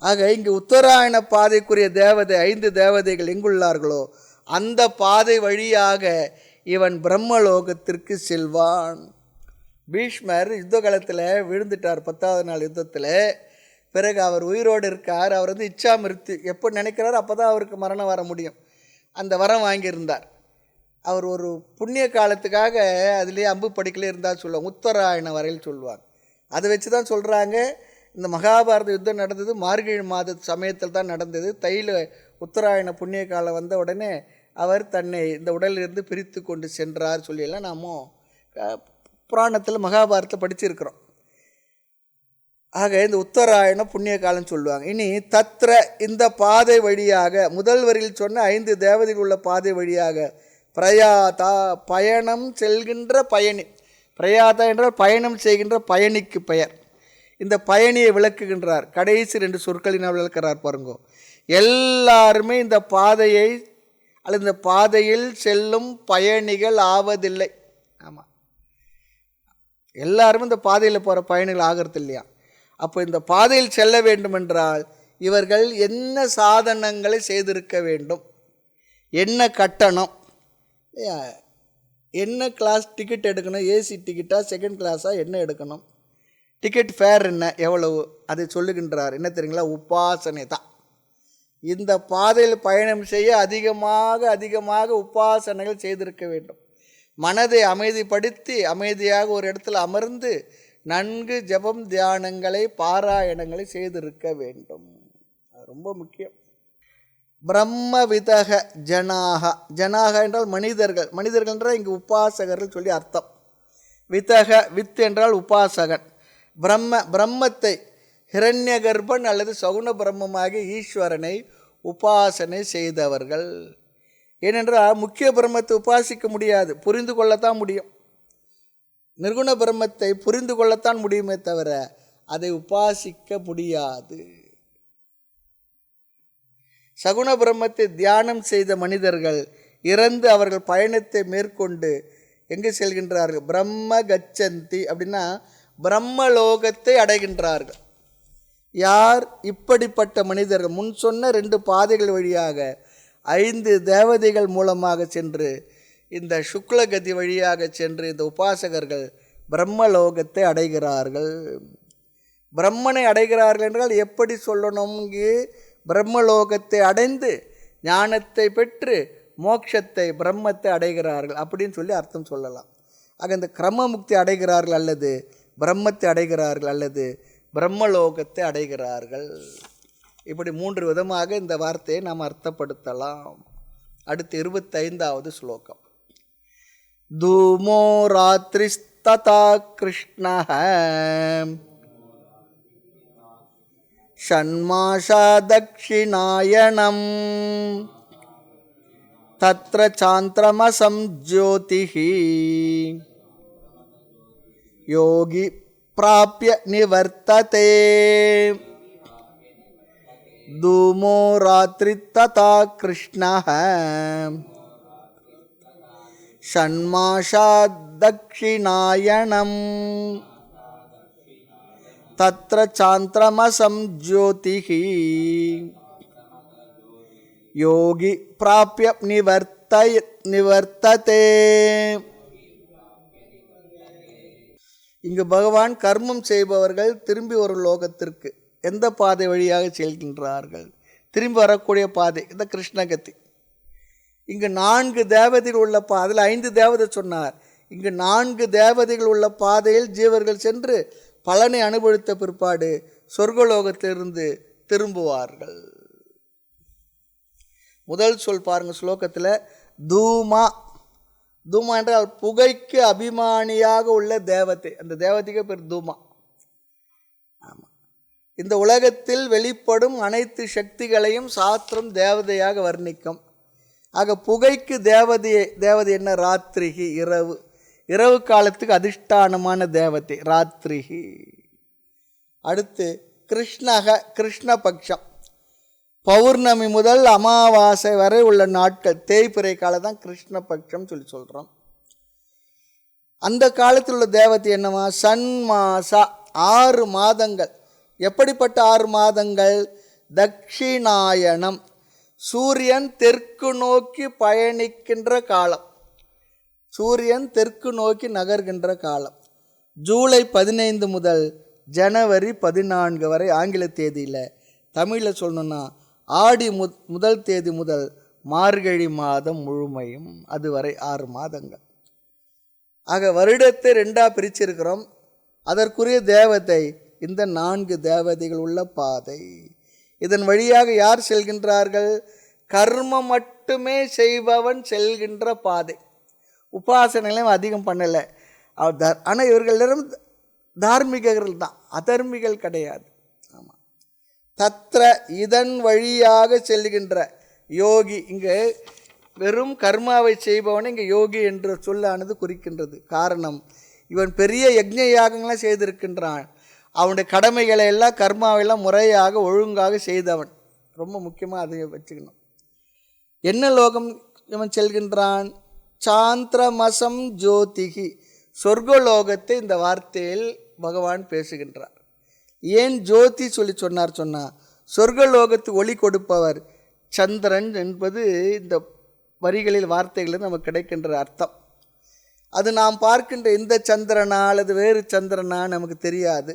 ஆக இங்கு உத்தராயண பாதைக்குரிய தேவதை 5 தேவதைகள் எங்குள்ளார்களோ அந்த பாதை வழியாக இவன் பிரம்மலோகத்திற்கு செல்வான். பீஷ்மர் யுத்த காலத்தில் விழுந்துட்டார் 10ஆவது நாள் யுத்தத்தில். பிறகு அவர் உயிரோடு இருக்கார். அவர் இச்சா மிருத்தி எப்போ நினைக்கிறார் அப்போ தான் அவருக்கு மரணம் வர முடியும். அந்த வரம் வாங்கியிருந்தார். அவர் ஒரு புண்ணிய காலத்துக்காக அதுலேயே அம்பு படிக்கலே இருந்தால் சொல்லுவாங்க, உத்தராயணம் வரையில் சொல்லுவாங்க. அதை வச்சு தான் சொல்கிறாங்க இந்த மகாபாரத யுத்தம் நடந்தது மார்கழி மாத சமயத்தில் தான் நடந்தது. தையில் உத்தராயண புண்ணிய காலம் வந்த உடனே அவர் தன்னை இந்த உடலிலிருந்து பிரித்து கொண்டு சென்றார் சொல்லியெல்லாம் நாம் புராணத்தில் மகாபாரதத்தை படிச்சிருக்கிறோம். ஆக இந்த உத்தராயண புண்ணிய காலம் சொல்லுவாங்க. இனி தத்ர, இந்த பாதை வழியாக முதல் வரியில் சொன்ன 5 தேவதைகள் உள்ள பாதை வழியாக பிரயாதா, பயணம் செல்கின்ற பயணி. பிரயாதா என்றால் பயணம் செய்கின்ற பயணிக்கு பெயர். இந்த பயணியை விளக்குகின்றார். கடைசி 2 சொற்களினால் விளக்கிறார் பாருங்கோ. எல்லாருமே இந்த பாதையை அல்லது இந்த பாதையில் செல்லும் பயணிகள் ஆவதில்லை. ஆமாம், எல்லாருமே இந்த பாதையில் போகிற பயணிகள் ஆகிறது இல்லையா. அப்போ இந்த பாதையில் செல்ல வேண்டுமென்றால் இவர்கள் என்ன சாதனங்களை செய்திருக்க வேண்டும், என்ன கட்டணம், என்ன கிளாஸ் டிக்கெட் எடுக்கணும், ஏசி டிக்கெட்டா செகண்ட் கிளாஸாக என்ன எடுக்கணும், டிக்கெட் ஃபேர் என்ன எவ்வளவு, அதை சொல்லுகின்றார். என்ன தெரியுங்களா, உபாசனை தான். இந்த பாதையில் பயணம் செய்ய அதிகமாக உபாசனைகள் செய்திருக்க வேண்டும். மனதை அமைதிப்படுத்தி அமைதியாக ஒரு இடத்துல அமர்ந்து நன்கு ஜபம் தியானங்களை பாராயணங்களை செய்திருக்க வேண்டும். அது ரொம்ப முக்கியம். பிரம்மவிதக ஜனாக, ஜனாக என்றால் மனிதர்கள், மனிதர்கள் என்றால் இங்கு உபாசகர்கள் சொல்லி அர்த்தம். விதக, வித் என்றால் உபாசகன். பிரம்மத்தை ஹிரண்ய கர்ப்பன் அல்லது சகுன பிரம்மமாகிய ஈஸ்வரனை உபாசனை செய்தவர்கள். ஏனென்றால் முக்கிய பிரம்மத்தை உபாசிக்க முடியாது, புரிந்து கொள்ளத்தான் முடியும். நிர்குண பிரம்மத்தை புரிந்து கொள்ளத்தான் முடியுமே தவிர அதை உபாசிக்க முடியாது. சகுன பிரம்மத்தை தியானம் செய்த மனிதர்கள் இறந்து அவர்கள் பயணத்தை மேற்கொண்டு எங்கே செல்கின்றார்கள்? பிரம்ம கச்சந்தி அப்படின்னா பிரம்மலோகத்தை அடைகின்றார்கள். யார்? இப்படிப்பட்ட மனிதர்கள். முன் சொன்ன 2 பாதைகள் வழியாக 5 தேவதைகள் மூலமாக சென்று இந்த சுக்லகதி வழியாக சென்று இந்த உபாசகர்கள் பிரம்மலோகத்தை அடைகிறார்கள். பிரம்மனை அடைகிறார்கள் என்றால் எப்படி சொல்லணும்? இங்கே பிரம்மலோகத்தை அடைந்து ஞானத்தை பெற்று மோட்சத்தை பிரம்மத்தை அடைகிறார்கள் அப்படின்னு சொல்லி அர்த்தம் சொல்லலாம். ஆக இந்த கிரம முக்தி அடைகிறார்கள் அல்லது பிரம்மத்தை அடைகிறார்கள் அல்லது பிரம்மலோகத்தை அடைகிறார்கள். இப்படி 3 விதமாக இந்த வார்த்தையை நாம் அர்த்தப்படுத்தலாம். அடுத்து 25வது ஸ்லோகம். தூமோ ராத்ரிஸ்ததா கிருஷ்ணஹ ஷண்மாஷா தக்ஷிணாயனம் தத்ர சாந்திரமசம் ஜோதிஹி யோகி பிராப்ய நிவர்த்ததே. தூமோ ராத்ரி ததா கிருஷ்ணஹ ஷண்மாஷா தக்ஷிணாயனம் தத்ர சாந்திரமசம் ஜோதிஹி யோகி பிராப்ய நிவர்த்ததே. இங்கு பகவான் கர்மம் செய்பவர்கள் திரும்பி ஒரு லோகத்திற்கு எந்த பாதை வழியாக செல்கின்றார்கள்? திரும்பி வரக்கூடிய பாதை இந்த கிருஷ்ணகதி. இங்கு 4 தேவதைகள் உள்ள அதில் 5 தேவதை சொன்னார். இங்கு 4 தேவதைகள் உள்ள பாதையில் ஜீவர்கள் சென்று பலனை அனுபவித்த பிற்பாடு சொர்க்கலோகத்திலிருந்து திரும்புவார்கள். முதல் சொல் பாருங்க ஸ்லோகத்தில், தூமா. தூமா என்றால் புகைக்கு அபிமானியாக உள்ள தேவதை. அந்த தேவதைக்கு பேர் தூமா. ஆமாம், இந்த உலகத்தில் வெளிப்படும் அனைத்து சக்திகளையும் சாஸ்திரம் தேவதையாக வர்ணிக்கும். ஆக புகைக்கு தேவதை என்ன? ராத்திரிகி, இரவு. இரவு காலத்துக்கு அதிஷ்டானமான தேவதை ராத்திரிகி. அடுத்து கிருஷ்ணக, கிருஷ்ணபக்ஷம். பௌர்ணமி முதல் அமாவாசை வரை உள்ள நாட்கள், தேய்பிறை காலம் தான் கிருஷ்ணபக்ஷம் சொல்லி சொல்கிறோம். அந்த காலத்தில் உள்ள தேவதை என்னவா? சன்மாசா, 6 மாதங்கள். எப்படிப்பட்ட 6 மாதங்கள்? தக்ஷிணாயனம், சூரியன் தெற்கு நோக்கி பயணிக்கின்ற காலம். சூரியன் தெற்கு நோக்கி நகர்கின்ற காலம். ஜூலை 15 முதல் ஜனவரி 14 வரை ஆங்கில தேதியில். தமிழில் சொல்லணுன்னா ஆடி முதல் தேதி முதல் மார்கழி மாதம் முழுமையும், அதுவரை 6 மாதங்கள். ஆக வருடத்தை 2ஆக பிரிச்சிருக்கிறோம். அதற்குரிய தேவதை இந்த 4 தேவதைகள் உள்ள பாதை. இதன் வழியாக யார் செல்கின்றார்கள்? கர்மம் மட்டுமே செய்பவன் செல்கின்ற பாதை. உபாசனைகளையும் அதிகம் பண்ணலை. ஆனால் இவர்களிடம் தார்மீகர்கள் தான், அதர்மிகள் கிடையாது. ஆமாம். தத்ர, இதன் வழியாக செல்கின்ற யோகி. இங்கே வெறும் கர்மாவை செய்பவனை இங்கே யோகி என்ற சொல்லானது குறிக்கின்றது. காரணம், இவன் பெரிய யஜ்ஞ யாகங்களாம் செய்திருக்கின்றான். அவனுடைய கடமைகளை எல்லாம் கர்மாவெல்லாம் முறையாக ஒழுங்காக செய்தவன். ரொம்ப முக்கியமாக அதை வச்சுக்கணும். என்ன லோகம் இவன் செல்கின்றான்? சாந்திரமசம் ஜோதிகி, சொர்க்கலோகத்தை இந்த வார்த்தையில் பகவான் பேசுகின்றார். ஏன் ஜோதி சொல்லி சொன்னார்? சொன்னால் சொர்க்கலோகத்துக்கு ஒளி கொடுப்பவர் சந்திரன் என்பது இந்த வரிகளில் வார்த்தைகளில் நமக்கு கிடைக்கின்ற அர்த்தம். அது நாம் பார்க்கின்ற இந்த சந்திரனா அல்லது வேறு சந்திரனா நமக்கு தெரியாது.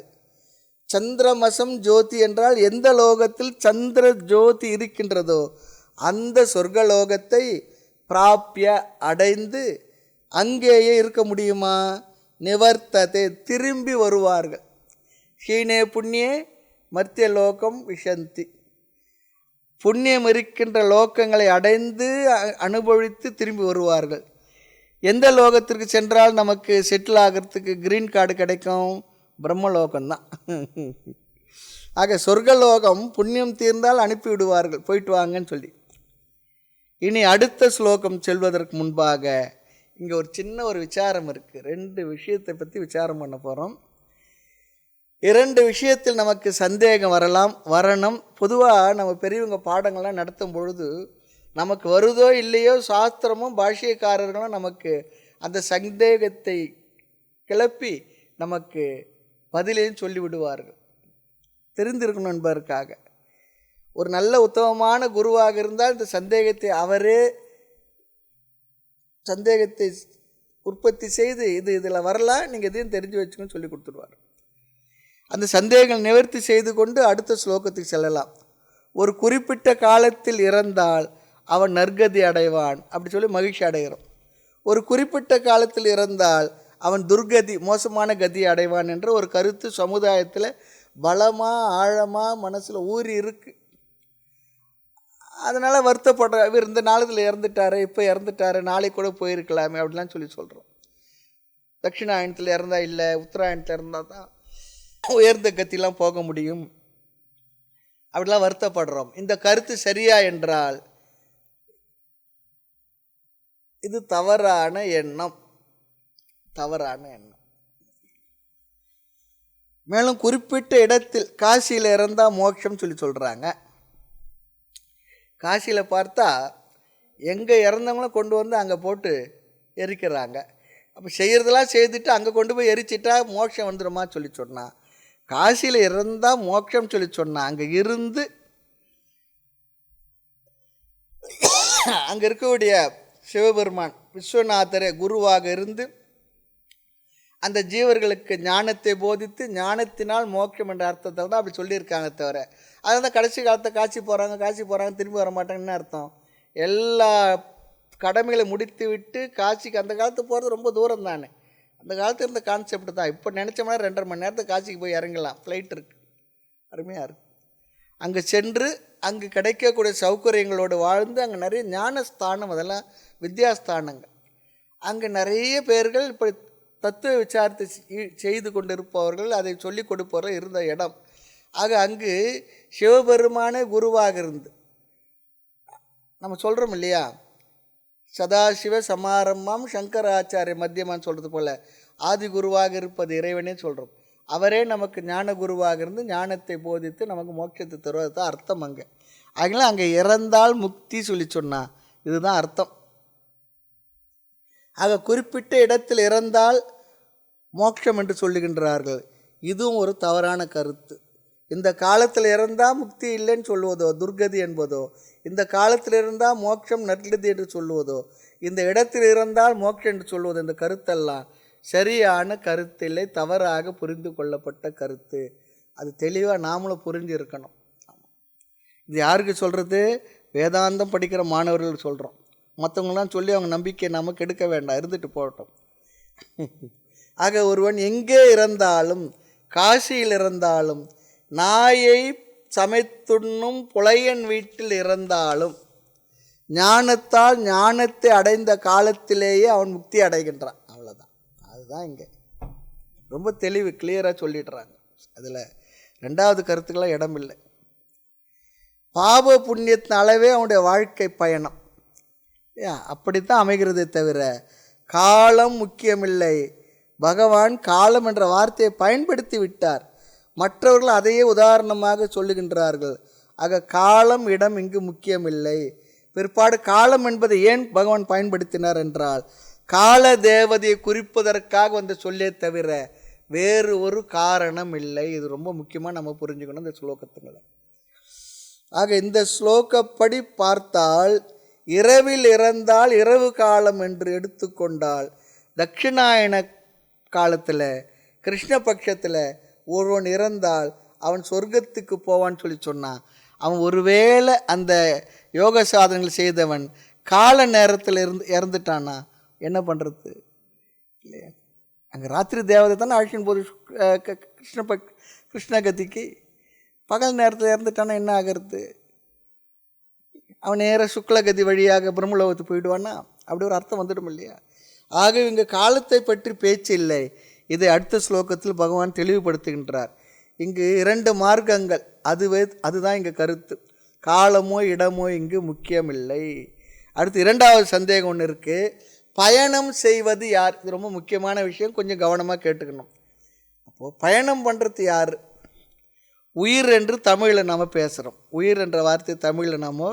சந்திரமசம் ஜோதி என்றால் எந்த லோகத்தில் சந்திர ஜோதி இருக்கின்றதோ அந்த சொர்க்கலோகத்தை பிராப்ய, அடைந்து அங்கேயே இருக்க முடியுமா? நிவர்த்தத்தை, திரும்பி வருவார்கள். ஹீனே புண்ணியே மர்த்திய லோகம் விஷந்தி. புண்ணியம் இருக்கின்ற லோகங்களை அடைந்து அனுபவித்து திரும்பி வருவார்கள். எந்த லோகத்திற்கு சென்றால் நமக்கு செட்டில் ஆகிறதுக்கு க்ரீன் கார்டு கிடைக்கும்? பிரம்மலோகம்தான். ஆக சொர்க்கலோகம் புண்ணியம் தீர்ந்தால் அனுப்பிவிடுவார்கள், போயிட்டு வாங்கன்னு சொல்லி. இனி அடுத்த ஸ்லோகம் செல்வதற்கு முன்பாக இங்கே ஒரு சின்ன ஒரு விசாரம் இருக்குது. 2 விஷயத்தை பற்றி விசாரம் பண்ண போகிறோம். 2 விஷயத்தில் நமக்கு சந்தேகம் வரணும். பொதுவாக நம்ம பெரியவங்க பாடங்கள்லாம் நடத்தும் பொழுது நமக்கு வருதோ இல்லையோ சாஸ்திரமும் பாஷ்யக்காரர்களும் நமக்கு அந்த சந்தேகத்தை கிளப்பி நமக்கு பதிலையும் சொல்லிவிடுவார்கள். தெரிந்திருக்கணும் என்பதற்காக. ஒரு நல்ல உத்தமமான குருவாக இருந்தால் இந்த சந்தேகத்தை உற்பத்தி செய்து இதில் வரலாம், நீங்கள் இதையும் தெரிஞ்சு வச்சுக்கணும்னு சொல்லி கொடுத்துடுவார். அந்த சந்தேகங்கள் நிவர்த்தி செய்து கொண்டு அடுத்த ஸ்லோகத்துக்கு செல்லலாம். ஒரு குறிப்பிட்ட காலத்தில் இறந்தால் அவன் நற்கதி அடைவான் அப்படி சொல்லி மகிழ்ச்சி அடைகிறோம். ஒரு குறிப்பிட்ட காலத்தில் இறந்தால் அவன் துர்கதி மோசமான கதி அடைவான் என்ற ஒரு கருத்து சமுதாயத்தில் பலமாக ஆழமாக மனசில் ஊறி இருக்கு. அதனால் வருத்தப்படுற, இவர் இந்த நாளத்தில் இறந்துட்டாரு, இப்போ இறந்துட்டாரு, நாளைக்கு கூட போயிருக்கலாமே அப்படிலாம் சொல்கிறோம். தட்சிணாயனத்தில் இறந்தால் இல்லை, உத்தராயணத்தில் இருந்தால் தான் உயர்ந்த கத்திலாம் போக முடியும் அப்படிலாம் வருத்தப்படுறோம். இந்த கருத்து சரியா என்றால் இது தவறான எண்ணம். மேலும் குறிப்பிட்ட இடத்தில் காசியில் இறந்தால் மோட்சம் சொல்கிறாங்க. காசியில் பார்த்தா எங்கே இறந்தவங்களும் கொண்டு வந்து அங்கே போட்டு எரிக்கிறாங்க. அப்போ செய்கிறதெல்லாம் செய்துட்டு அங்கே கொண்டு போய் எரிச்சிட்டா மோட்சம் வந்துடுமா சொன்னால், காசியில் இறந்தால் மோட்சம் சொன்னால் அங்கே இருந்து அங்கே இருக்கக்கூடிய சிவபெருமான் விஸ்வநாதரே குருவாக இருந்து அந்த ஜீவர்களுக்கு ஞானத்தை போதித்து ஞானத்தினால் மோட்சம் என்ற அர்த்தத்தில் தான் அப்படி சொல்லியிருக்காங்க. தவிர அதான் கடைசி காலத்தை காட்சி போகிறாங்க திரும்பி வர மாட்டாங்கன்னு அர்த்தம். எல்லா கடமைகளை முடித்து விட்டு காட்சிக்கு அந்த காலத்து போகிறது ரொம்ப தூரம் தானே. அந்த காலத்தில் இருந்த கான்செப்ட் தான். இப்போ நினச்சோம்னா 2.5 மணி நேரத்துக்கு காட்சிக்கு போய் இறங்கலாம். ஃப்ளைட் இருக்குது, அருமையாக இருக்குது. அங்கே சென்று அங்கே கிடைக்கக்கூடிய சௌகரியங்களோடு வாழ்ந்து அங்கே நிறைய ஞானஸ்தானம், அதெல்லாம் வித்யாஸ்தானங்கள். அங்கே நிறைய பேர்கள் இப்படி தத்துவ விசாரத்தை செய்து கொண்டிருப்பவர்கள், அதை சொல்லிக் கொடுப்பவர்கள் இருந்த இடம். ஆக அங்கு சிவபெருமானே குருவாக இருந்து நம்ம சொல்கிறோம் இல்லையா, சதாசிவ சமாரம்பம் சங்கராச்சாரிய மத்தியமான்னு சொல்கிறது போல் ஆதி குருவாக இருப்பது இறைவனே சொல்கிறோம். அவரே நமக்கு ஞான குருவாக இருந்து ஞானத்தை போதித்து நமக்கு மோட்சத்தை தருவது தான் அர்த்தம். அங்கே இறந்தால் முக்தி சொன்னால் இதுதான் அர்த்தம். ஆக குறிப்பிட்ட இடத்தில் இறந்தால் மோட்சம் என்று சொல்லுகின்றார்கள். இதுவும் ஒரு தவறான கருத்து. இந்த காலத்தில் இறந்தால் முக்தி இல்லைன்னு சொல்லுவதோ, துர்கதி என்பதோ, இந்த காலத்தில் இருந்தால் மோட்சம் நற்கதி என்று சொல்லுவதோ, இந்த இடத்தில் இருந்தால் மோட்சம் என்று சொல்வதோ, இந்த கருத்தெல்லாம் சரியான கருத்தில்லை, தவறாக புரிந்து கொள்ளப்பட்ட கருத்து. அது தெளிவாக நாமளும் புரிஞ்சு இருக்கணும். இது யாருக்கு சொல்கிறது? வேதாந்தம் படிக்கிற மாணவர்கள் சொல்கிறோம். மற்றவங்களாம் சொல்லி அவங்க நம்பிக்கையை நமக்கு எடுக்க வேண்டாம், இருந்துட்டு போகட்டும். ஆக ஒருவன் எங்கே இறந்தாலும், காசியில் இறந்தாலும், நாயை சமைத்துண்ணும் புலையன் வீட்டில் இறந்தாலும், ஞானத்தால் ஞானத்தை அடைந்த காலத்திலேயே அவன் முக்தி அடைகின்றான். அவ்வளோதான். அதுதான் இங்கே ரொம்ப தெளிவு, கிளியராக சொல்லிடுறாங்க. அதில் ரெண்டாவது கருத்துக்கெல்லாம் இடம் இல்லை. பாப புண்ணியத்தின் அளவே அவனுடைய வாழ்க்கை பயணம் அப்படித்தான் அமைகிறதே தவிர காலம் முக்கியமில்லை. பகவான் காலம் என்ற வார்த்தையை பயன்படுத்தி விட்டார். மற்றவர்கள் அதையே உதாரணமாக சொல்லுகின்றார்கள். ஆக காலம் இடம் இங்கு முக்கியமில்லை. பிற்பாடு காலம் என்பதை ஏன் பகவான் பயன்படுத்தினார் என்றால், கால தேவதையை குறிப்பதற்காக வந்த சொல்லே தவிர வேறு ஒரு காரணம் இல்லை. இது ரொம்ப முக்கியமாக நம்ம புரிஞ்சுக்கணும் இந்த ஸ்லோகத்துங்களை. ஆக இந்த ஸ்லோகப்படி பார்த்தால், இரவில் இறந்தால் இரவு காலம் என்று எடுத்துக்கொண்டால், தட்சிணாயன காலத்தில் கிருஷ்ணபட்சத்தில் ஒருவன் இறந்தால் அவன் சொர்க்கத்துக்கு போவான்னு சொன்னான். அவன் ஒருவேளை அந்த யோக சாதனைகள் செய்தவன் கால நேரத்தில் இறந்துட்டானா என்ன பண்ணுறது இல்லையா? அங்கே ராத்திரி தேவதை தானே அழைச்சின்னு போது கிருஷ்ணகதிக்கு. பகல் நேரத்தில் இறந்துட்டானா என்ன ஆகிறது? அவன் நேர சுக்லகதி வழியாக பிரம்மலோகத்துக்கு போயிடுவானா? அப்படி ஒரு அர்த்தம் வந்துடும் இல்லையா? ஆக இங்கே காலத்தை பற்றி பேச்சு இல்லை. இதை அடுத்த ஸ்லோகத்தில் பகவான் தெளிவுபடுத்துகின்றார். இங்கு 2 மார்க்கங்கள், அதுதான் இங்கே கருத்து. காலமோ இடமோ இங்கு முக்கியமில்லை. அடுத்து 2வது சந்தேகம் ஒன்று இருக்குது. பயணம் செய்வது யார்? இது ரொம்ப முக்கியமான விஷயம், கொஞ்சம் கவனமாக கேட்டுக்கணும். அப்போது பயணம் பண்ணுறது யார்? உயிர் என்று தமிழில் நாம் பேசுகிறோம். உயிர் என்ற வார்த்தை தமிழில் நாம்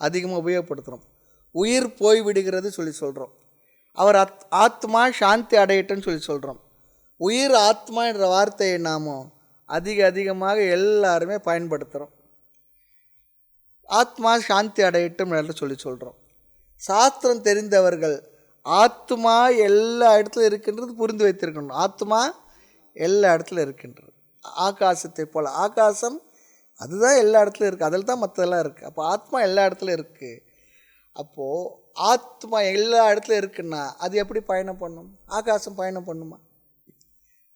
அதிகமாக உபயோகப்படுத்துகிறோம். உயிர் போய்விடுகிறது சொல்கிறோம். அவர் ஆத்மா சாந்தி அடையட்டுன்னு சொல்கிறோம். உயிர் ஆத்மா என்ற வார்த்தையை நாம் அதிகமாக எல்லாருமே பயன்படுத்துகிறோம். ஆத்மா சாந்தி அடையட்டும் என்று சொல்கிறோம். சாஸ்திரம் தெரிந்தவர்கள் ஆத்மா எல்லா இடத்துலையும் இருக்கின்றது புரிந்து வைத்திருக்கணும். ஆத்மா எல்லா இடத்துலையும் இருக்கின்றது. ஆகாசத்தை போல் ஆகாசம் அதுதான் எல்லா இடத்துலையும் இருக்குது, அதில் தான் மற்றதெல்லாம் இருக்குது. அப்போ ஆத்மா எல்லா இடத்துலையும் இருக்குது. அப்போது ஆத்மா எல்லா இடத்துலையும் இருக்குன்னா அது எப்படி பயணம் பண்ணும்? ஆகாசம் பயணம் பண்ணுமா?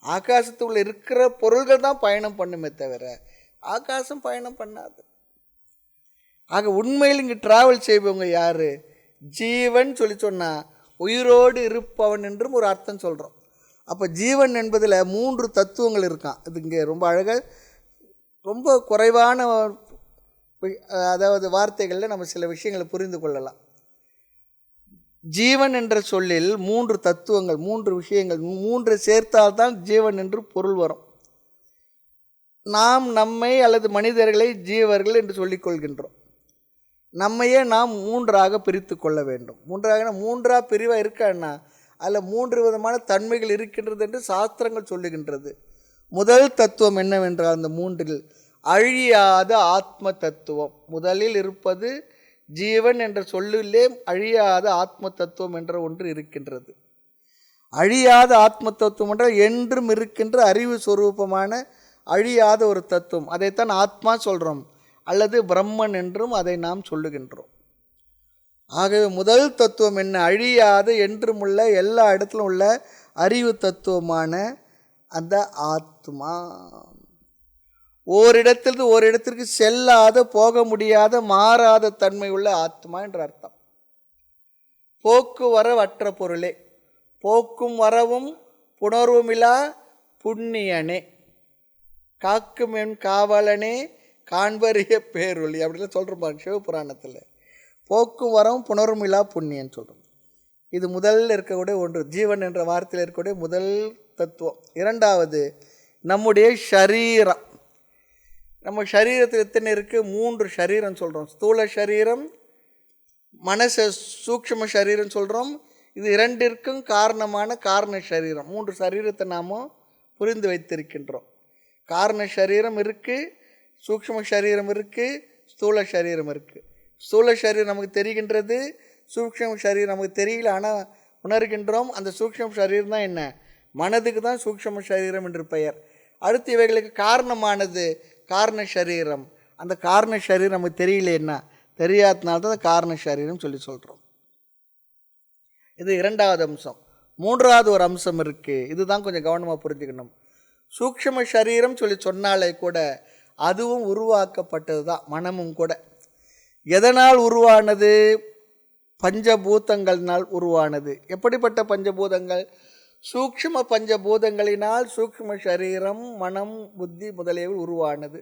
ஆகாசத்துக்குள்ள இருக்கிற பொருள்கள் தான் பயணம் பண்ணுமே தவிர ஆகாசம் பயணம் பண்ணாது. ஆக உண்மையில் இங்கே டிராவல் செய்பவங்க யார்? ஜீவன் சொன்னால் உயிரோடு இருப்பவன் என்றும் ஒரு அர்த்தம் சொல்கிறோம். அப்போ ஜீவன் என்பதில் 3 தத்துவங்கள் இருக்கான். இது இங்கே ரொம்ப அழகாக ரொம்ப குறைவான அதாவது வார்த்தைகளில் நம்ம சில விஷயங்களை புரிந்து கொள்ளலாம். ஜீவன் என்ற சொல்லில் 3 தத்துவங்கள், 3 விஷயங்கள், 3 சேர்த்தால்தான் ஜீவன் என்று பொருள் வரும். நாம் நம்மை அல்லது மனிதர்களை ஜீவர்கள் என்று சொல்லிக் கொள்கின்றோம். நம்மையே நாம் 3ஆக பிரித்து கொள்ள வேண்டும். 3ஆக பிரிவாக இருக்கான்னா அதில் 3 விதமான தன்மைகள் இருக்கின்றது என்று சாஸ்திரங்கள் சொல்லுகின்றது. முதல் தத்துவம் என்னவென்றால் அந்த 3இல் அழியாத ஆத்ம தத்துவம். முதலில் இருப்பது ஜீவன் என்ற சொல்லிலே அழியாத ஆத்ம தத்துவம் என்ற ஒன்று இருக்கின்றது. அழியாத ஆத்ம தத்துவம் என்றால் என்றும் இருக்கின்ற அறிவு சொரூபமான அழியாத ஒரு தத்துவம். அதைத்தான் ஆத்மா சொல்கிறோம், அல்லது பிரம்மன் என்றும் அதை நாம் சொல்லுகின்றோம். ஆகவே முதல் தத்துவம் என்ன? அழியாத என்றும் உள்ள எல்லா இடத்திலும் உள்ள அறிவு தத்துவமான அந்த ஆத்மா. ஓரிடத்திலிருந்து ஓரிடத்திற்கு செல்லாத, போக முடியாத, மாறாத தன்மை உள்ள ஆத்மா என்ற அர்த்தம். போக்குவரவற்ற பொருளே, போக்கும் வரவும் புணர்வுமிலா புண்ணியனே, காக்கும் என் காவலனே காண்பறிய பேரொளி அப்படிலாம் சொல்கிறோம் பாருங்க சிவபுராணத்தில். போக்கும் வரவும் புணர்வுமிலா புண்ணியன் சொல்கிறோம். இது முதலில் இருக்கக்கூடிய ஒன்று, ஜீவன் என்ற வார்த்தையில் இருக்கக்கூடிய முதல் தத்துவம். இரண்டாவது நம்முடைய ஷரீரம். நம்ம சரீரத்தில் எத்தனை இருக்குது? 3 சரீரம் சொல்கிறோம். ஸ்தூல சரீரம், மனச சூக்ஷ்ம சரீரம் சொல்கிறோம். இது இரண்டிற்கும் காரணமான காரண சரீரம். 3 சரீரத்தை நாம் புரிந்து வைத்திருக்கின்றோம். காரண சரீரம் இருக்குது, சூக்ஷ்ம சரீரம் இருக்குது, ஸ்தூல சரீரம் இருக்குது. ஸ்தூல சரீரம் நமக்கு தெரிகின்றது, சூக்ஷ்ம சரீரம் நமக்கு தெரியல, ஆனால் உணர்கின்றோம். அந்த சூக்ஷ்ம சரீரம் தான் என்ன? மனதுக்கு தான் சூக்ஷ்ம சரீரம் என்று பெயர். அடுத்து இவைகளுக்கு காரணமானது காரண சரீரம். அந்த காரண சரீரம் நமக்கு தெரியலன்னா, தெரியாதனால்தான் காரண சரீரம் சொல்கிறோம். இது இரண்டாவது அம்சம். மூன்றாவது ஒரு அம்சம் இருக்குது, இதுதான் கொஞ்சம் கவனமாக புரிஞ்சுக்கணும். சூக்ஷ்ம சரீரம் சொன்னாலே கூட அதுவும் உருவாக்கப்பட்டது தான், மனமும் கூட. எதனால் உருவானது? பஞ்சபூதங்கள்னால் உருவானது. எப்படிப்பட்ட பஞ்சபூதங்கள்? சூக்ஷ்ம பஞ்சபூதங்களினால் சூக்ஷ்ம சரீரம், மனம், புத்தி முதலியவை உருவானது.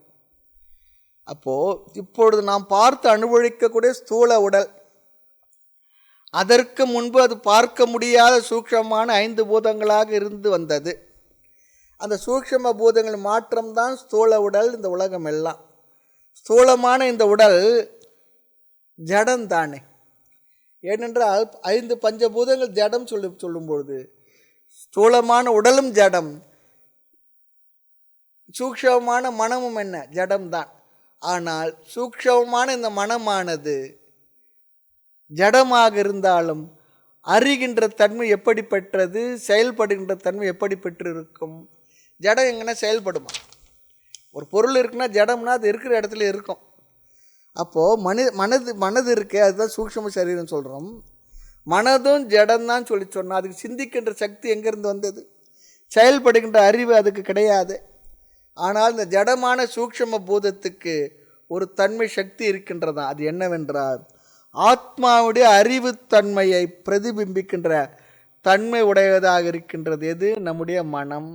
அப்போது இப்பொழுது நாம் பார்த்து அனுபவிக்கக்கூடிய ஸ்தூல உடல், அதற்கு முன்பு அது பார்க்க முடியாத சூக்ஷ்மமான 5 பூதங்களாக இருந்து வந்தது. அந்த சூக்ஷ்ம பூதங்கள் மாற்றம்தான் ஸ்தூல உடல். இந்த உலகம் எல்லாம் ஸ்தூலமான இந்த உடல் ஜடம்தானே. ஏனென்றால் 5 பஞ்சபூதங்கள் ஜடம் சொல்லும்பொழுது ஸ்தூலமான உடலும் ஜடம், சூக்ஷ்மமான மனமும் என்ன? ஜடம்தான். ஆனால் சூக்ஷ்மமான இந்த மனமானது ஜடமாக இருந்தாலும் அறிகின்ற தன்மை எப்படி பெற்றது, செயல்படுகின்ற தன்மை எப்படி பெற்றிருக்கும்? ஜடம் எங்கன்னா செயல்படுமா? ஒரு பொருள் இருக்குன்னா ஜடம்னா அது இருக்கிற இடத்துல இருக்கும். அப்போது மனது இருக்கே, அதுதான் சூக்ஷ்ம சரீரம் சொல்கிறோம். மனதும் ஜடம்தான் சொன்னால் அதுக்கு சிந்திக்கின்ற சக்தி எங்கேருந்து வந்தது? செயல்படுகின்ற அறிவு அதுக்கு கிடையாது. ஆனால் இந்த ஜடமான சூக்ஷ்ம பூதத்துக்கு ஒரு தன்மை சக்தி இருக்கின்றதா. அது என்னவென்றால் ஆத்மாவுடைய அறிவுத்தன்மையை பிரதிபிம்பிக்கின்ற தன்மை உடையதாக இருக்கின்றது. எது? நம்முடைய மனம்.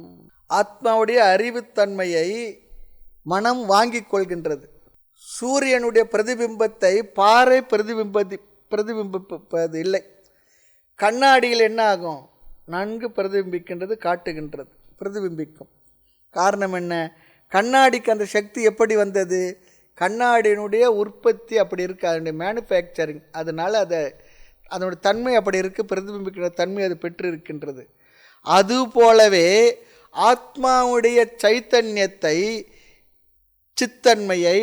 ஆத்மாவுடைய அறிவுத்தன்மையை மனம் வாங்கி கொள்கின்றது. சூரியனுடைய பிரதிபிம்பத்தை பாறை பிரதிபிம்பிப்பது இல்லை. கண்ணாடியில் என்ன ஆகும்? நன்கு பிரதிபிம்பிக்கின்றது, காட்டுகின்றது, பிரதிபிம்பிக்கும். காரணம் என்ன? கண்ணாடிக்கு அந்த சக்தி எப்படி வந்தது? கண்ணாடியினுடைய உற்பத்தி அப்படி இருக்குது, அதனுடைய மேனுஃபேக்சரிங். அதனால் அதை அதனுடைய தன்மை அப்படி இருக்குது, பிரதிபிம்பிக்கிற தன்மை அது பெற்று இருக்கின்றது. அதுபோலவே ஆத்மாவுடைய சைத்தன்யத்தை, சித்தன்மையை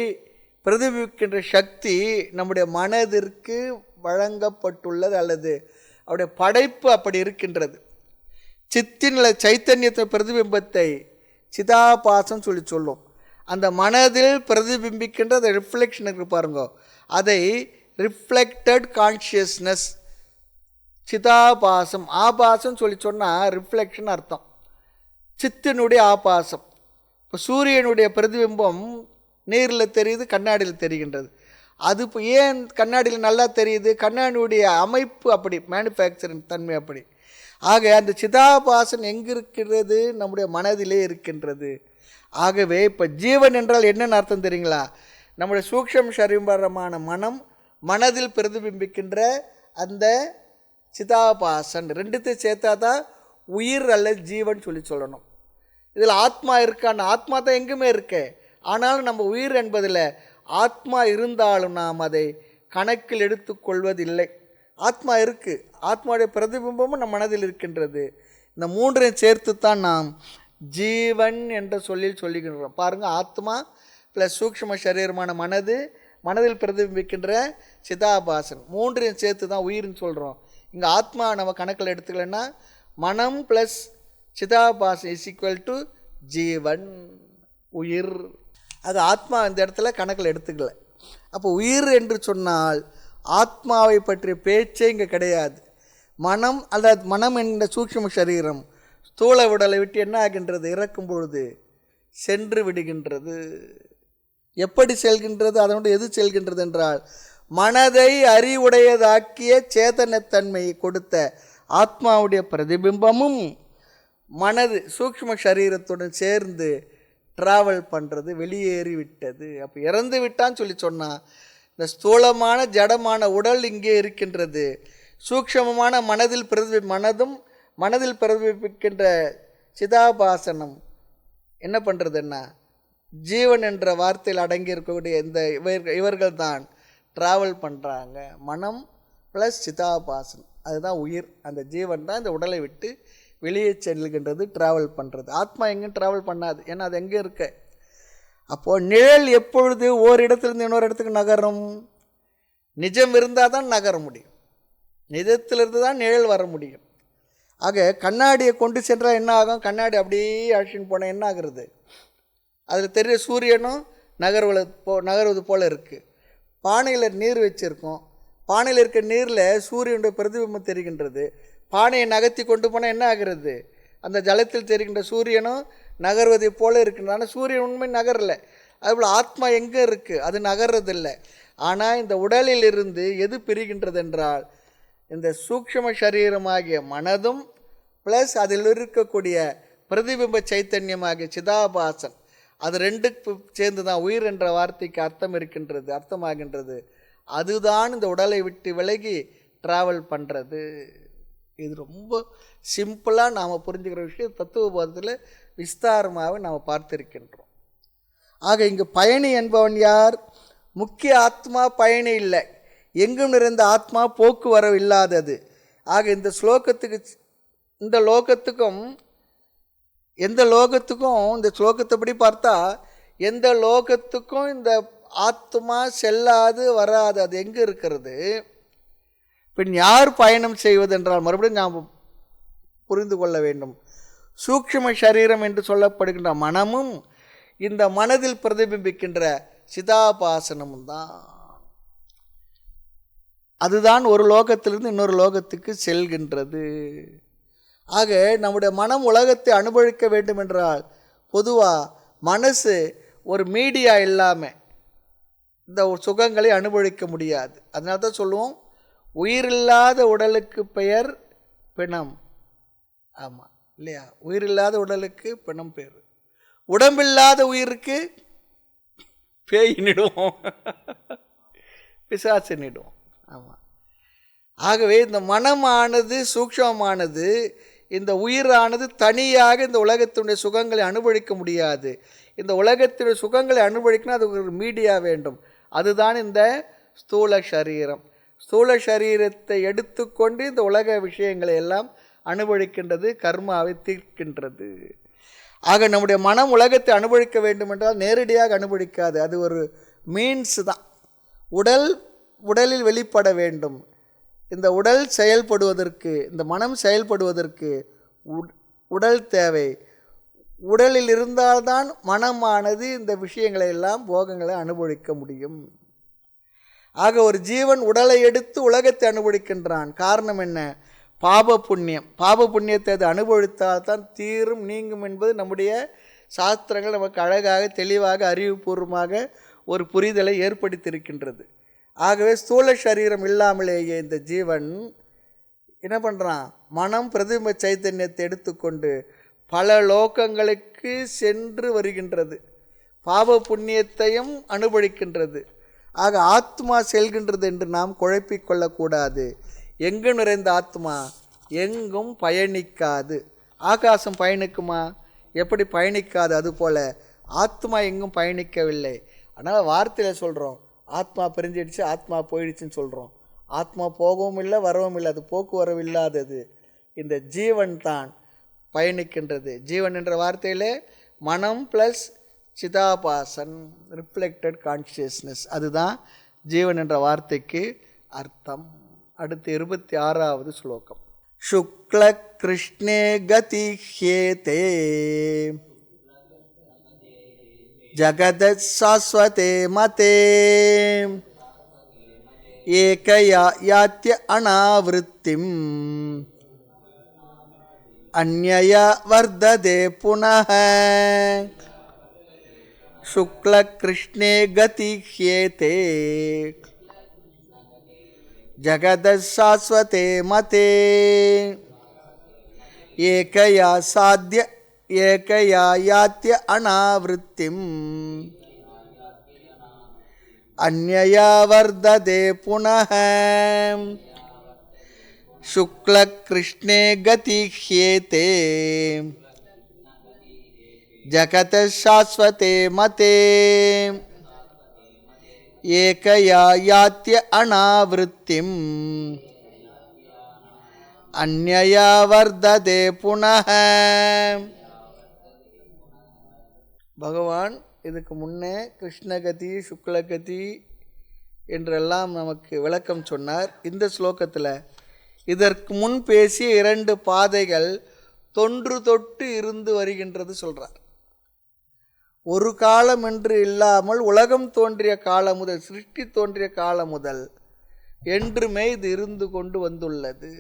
பிரதிபிக்கின்ற சக்தி நம்முடைய மனதிற்கு வழங்கப்பட்டுள்ளது, அல்லது அவருடைய படைப்பு அப்படி இருக்கின்றது. சித்தின் சைத்தன்யத்தை பிரதிபிம்பத்தை சிதாபாசம் சொல்லும். அந்த மனதில் பிரதிபிம்பிக்கின்ற அந்த ரிஃப்ளெக்ஷன் இருக்கு பாருங்க, அதை ரிஃப்ளெக்டட் கான்ஷியஸ்னஸ் சிதாபாசம். ஆபாசம் சொன்னால் ரிஃப்ளெக்ஷன் அர்த்தம், சித்தினுடைய ஆபாசம். இப்போ சூரியனுடைய பிரதிபிம்பம் நீரில் தெரியுது, கண்ணாடியில் தெரிகின்றது. அது இப்போ ஏன் கண்ணாடியில் நல்லா தெரியுது? கண்ணாடியுடைய அமைப்பு அப்படி, மேனுஃபேக்சரிங் தன்மை அப்படி. ஆக அந்த சிதாபாசன் எங்கே இருக்கிறது? நம்முடைய மனதிலே இருக்கின்றது. ஆகவே இப்போ ஜீவன் என்றால் என்னென்னு அர்த்தம் தெரியுங்களா? நம்முடைய சூக்ஷ்ம சரீரமான மனம், மனதில் பிரதிபிம்பிக்கின்ற அந்த சிதாபாசன், ரெண்டுத்தையும் சேர்த்தா தான் உயிர் அல்லது ஜீவன் சொல்லணும். இதில் ஆத்மா இருக்கான்னு, ஆத்மா தான் எங்குமே இருக்கு. ஆனாலும் நம்ம உயிர் என்பதில் ஆத்மா இருந்தாலும் நாம் அதை கணக்கில் எடுத்துக்கொள்வதில்லை. ஆத்மா இருக்குது, ஆத்மாவுடைய பிரதிபிம்பமும் நம் மனதில் இருக்கின்றது. இந்த மூன்றையும் சேர்த்து தான் நாம் ஜீவன் என்ற சொல்லிக்கின்றோம். பாருங்கள், ஆத்மா ப்ளஸ் சூக்ஷ்ம சரீரமான மனது, மனதில் பிரதிபிம்பிக்கின்ற சிதாபாசன், மூன்றையும் சேர்த்து தான் உயிர்னு சொல்கிறோம். இங்கே ஆத்மா நம்ம கணக்கில் எடுத்துக்கலன்னா மனம் ப்ளஸ் சிதாபாசன் இஸ் ஈக்குவல் டு ஜீவன், உயிர். அது ஆத்மா இந்த இடத்துல கணக்கில் எடுத்துக்கல. அப்போ உயிர் என்று சொன்னால் ஆத்மாவை பற்றிய பேச்சே இங்கே கிடையாது. மனம் அல்லது மனம் என்ற சூக்ஷ்ம சரீரம் ஸ்தூல உடலை விட்டு என்ன ஆகின்றது? இறக்கும் பொழுது சென்று விடுகின்றது. எப்படி செல்கின்றது? அதனுடைய எது செல்கின்றது என்றால் மனதை அறிவுடையதாக்கிய சேதனத்தன்மையை கொடுத்த ஆத்மாவுடைய பிரதிபிம்பமும் மனது சூக்ஷ்ம சரீரத்துடன் சேர்ந்து ட்ராவல் பண்ணுறது, வெளியேறி விட்டது. அப்போ இறந்து விட்டான்னு சொன்னால் இந்த ஸ்தூலமான ஜடமான உடல் இங்கே இருக்கின்றது. சூக்ஷ்மமான மனதில் மனதில் பிரதிபிக்கின்ற சிதாபாசனம் என்ன பண்ணுறதுன்னா ஜீவன் என்ற வார்த்தையில் அடங்கி இருக்கக்கூடிய இந்த இவர்கள் தான் ட்ராவல் பண்ணுறாங்க. மனம் ப்ளஸ் சிதாபாசன், அதுதான் உயிர். அந்த ஜீவன் தான் இந்த உடலை விட்டு வெளியே செல்கின்றது, ட்ராவல் பண்ணுறது. ஆத்மா எங்கேயும் ட்ராவல் பண்ணாது, ஏன்னா அது எங்கே இருக்க. அப்போது நிழல் எப்பொழுது ஓரிடத்துலேருந்து இன்னொரு இடத்துக்கு நகரும்? நிஜம் இருந்தால் தான் நகர முடியும், நிஜத்திலிருந்து தான் நிழல் வர முடியும். ஆக கண்ணாடியை கொண்டு சென்றால் என்ன ஆகும்? கண்ணாடி அப்படியே அழிச்சின்னு போனால் என்ன ஆகுறது? அதில் தெரிய சூரியனும் நகர்வது போல் இருக்குது. பானையில் நீர் வச்சுருக்கோம், பானையில் இருக்க நீரில் சூரியனுடைய பிரதிபிம்பம் தெரிகின்றது. பானையை நகர்த்தி கொண்டு போனால் என்ன ஆகிறது? அந்த ஜலத்தில் தெரிகின்ற சூரியனும் நகர்வதை போல இருக்கின்றது. ஆனால் சூரியன் உண்மை நகரலை. அதுபோல் ஆத்மா எங்கே இருக்குது? அது நகர்றதில்லை. ஆனால் இந்த உடலில் இருந்து எது பிரிகின்றது என்றால் இந்த சூக்ஷ்ம சரீரமாகிய மனதும் ப்ளஸ் அதில் இருக்கக்கூடிய பிரதிபிம்ப சைத்தன்யமாகிய சிதாபாசன், அது ரெண்டுக்கு சேர்ந்து தான் உயிர் என்ற வார்த்தைக்கு அர்த்தமாகின்றது. அதுதான் இந்த உடலை விட்டு விலகி ட்ராவல் பண்ணுறது. இது ரொம்ப சிம்பிளாக நாம் புரிஞ்சுக்கிற விஷயம் தத்துவபோதத்தில் விஸ்தாரமாக நாம் பார்த்திருக்கின்றோம். ஆக இங்கு பயணி என்பவன் யார்? முக்கிய ஆத்மா பயணி இல்லை, எங்கும் நிறைந்த ஆத்மா போக்குவரவு இல்லாதது. ஆக இந்த லோகத்துக்கும் எந்த லோகத்துக்கும் இந்த ஸ்லோகத்தைப்படி பார்த்தா எந்த லோகத்துக்கும் இந்த ஆத்மா செல்லாது வராது. அது எங்கே இருக்கிறது? பின் யார் பயணம் செய்வதென்றால் மறுபடியும் நாம் புரிந்து கொள்ள வேண்டும். சூக்ஷ்ம சரீரம் என்று சொல்லப்படுகின்ற மனமும் இந்த மனதில் பிரதிபிம்பிக்கின்ற சிதாபாசனமும் தான். அதுதான் ஒரு லோகத்திலிருந்து இன்னொரு லோகத்துக்கு செல்கின்றது. ஆக நம்முடைய மனம் உலகத்தை அனுபவிக்க வேண்டும் என்றால் பொதுவாக மனசு ஒரு மீடியா இல்லாமல் இந்த சுகங்களை அனுபவிக்க முடியாது. அதனால தான் சொல்லுவோம், உயிரில்லாத உடலுக்கு பெயர் பிணம். ஆமாம் இல்லையா? உயிரில்லாத உடலுக்கு பிணம் பேர். உடம்பில்லாத உயிருக்கு பேயினிடுவோம், பிசாசினிடுவோம். ஆமாம். ஆகவே இந்த மனமானது சூக்ஷ்மமானது, இந்த உயிரானது தனியாக இந்த உலகத்தினுடைய சுகங்களை அனுபவிக்க முடியாது. இந்த உலகத்தினுடைய சுகங்களை அனுபவிக்கணும், அது ஒரு மீடியா வேண்டும். அதுதான் இந்த ஸ்தூல சரீரம். ஸ்தூல சரீரத்தை எடுத்துக்கொண்டு இந்த உலக விஷயங்களை எல்லாம் அனுபவிக்கின்றது, கர்மாவை தீர்க்கின்றது. ஆக நம்முடைய மனம் உலகத்தை அனுபவிக்க வேண்டும் என்றால் நேரடியாக அனுபவிக்காது, அது ஒரு மீன்ஸ் தான். உடலில் வெளிப்பட வேண்டும். இந்த உடல் செயல்படுவதற்கு, இந்த மனம் செயல்படுவதற்கு உடல் தேவை. உடலில் இருந்தால்தான் மனமானது இந்த விஷயங்களை எல்லாம், போகங்களை அனுபவிக்க முடியும். ஆக ஒரு ஜீவன் உடலை எடுத்து உலகத்தை அனுபவிக்கின்றான். காரணம் என்ன? பாப புண்ணியம். பாப புண்ணியத்தை அது அனுபவித்தால் தான் தீரும், நீங்கும் என்பது நம்முடைய சாஸ்திரங்கள் நமக்கு அழகாக தெளிவாக அறிவுபூர்வமாக ஒரு புரிதலை ஏற்படுத்தியிருக்கின்றது. ஆகவே ஸ்தூல சரீரம் இல்லாமலேயே இந்த ஜீவன் என்ன பண்ணுறான்? மனம் பிரதிபிம்ப சைத்தன்யத்தை எடுத்துக்கொண்டு பல லோகங்களுக்கு சென்று வருகின்றது, பாப புண்ணியத்தையும் அனுபவிக்கின்றது. ஆக ஆத்மா செல்கின்றது என்று நாம் குழப்பிக்கொள்ளக்கூடாது. எங்கு நிறைந்த ஆத்மா எங்கும் பயணிக்காது. ஆகாசம் பயணிக்குமா? எப்படி பயணிக்காது, அதுபோல் ஆத்மா எங்கும் பயணிக்கவில்லை. அதனால் வார்த்தையில் சொல்கிறோம், ஆத்மா பிரிஞ்சிடுச்சு, ஆத்மா போயிடுச்சுன்னு சொல்கிறோம். ஆத்மா போகவும் இல்லை, வரவும் இல்லை, அது போக்குவரவு இல்லாதது. இந்த ஜீவன் தான் பயணிக்கின்றது. ஜீவன் என்ற வார்த்தையிலே மனம் ப்ளஸ் சிதாபாசன், ரிஃப்ளெக்டட் கான்ஷியஸ்னஸ், அதுதான் ஜீவன் என்ற வார்த்தைக்கு அர்த்தம். அடுத்து 26வது ஸ்லோகம். சுக்ல கிருஷ்ணே கதி ஹேதே ஜகதத் சாஸ்வதே மதே ஏகயா யாத்ய அநாவிருத்திம் அன்யயா வர்ததே புனः. शुक्ल कृष्णे गति ह्येते जगदशाश्वते मते एकया साध्य एकया यात्य अनावृत्तिम् अन्यया वर्धते पुनः. शुक्ल कृष्णे गति ह्येते जगत शाश्वते मते एकया यात्य अनावृत्तिम् अन्यया वर्धते पुनः. பகவான் இதுக்கு முன்னே கிருஷ்ணகதி சுக்லகதி என்றெல்லாம் நமக்கு விளக்கம் சொன்னார். இந்த ஸ்லோகத்தில் இதற்கு முன் பேசிய 2 பாதைகள் தொன்று தொட்டு இருந்து வருகின்றது சொல்கிறார். ஒரு காலம் என்று இல்லாமல் உலகம் தோன்றிய காலம் முதல், சிருஷ்டி தோன்றிய காலம் முதல் என்றுமே இது இருந்து கொண்டு வந்துள்ளது.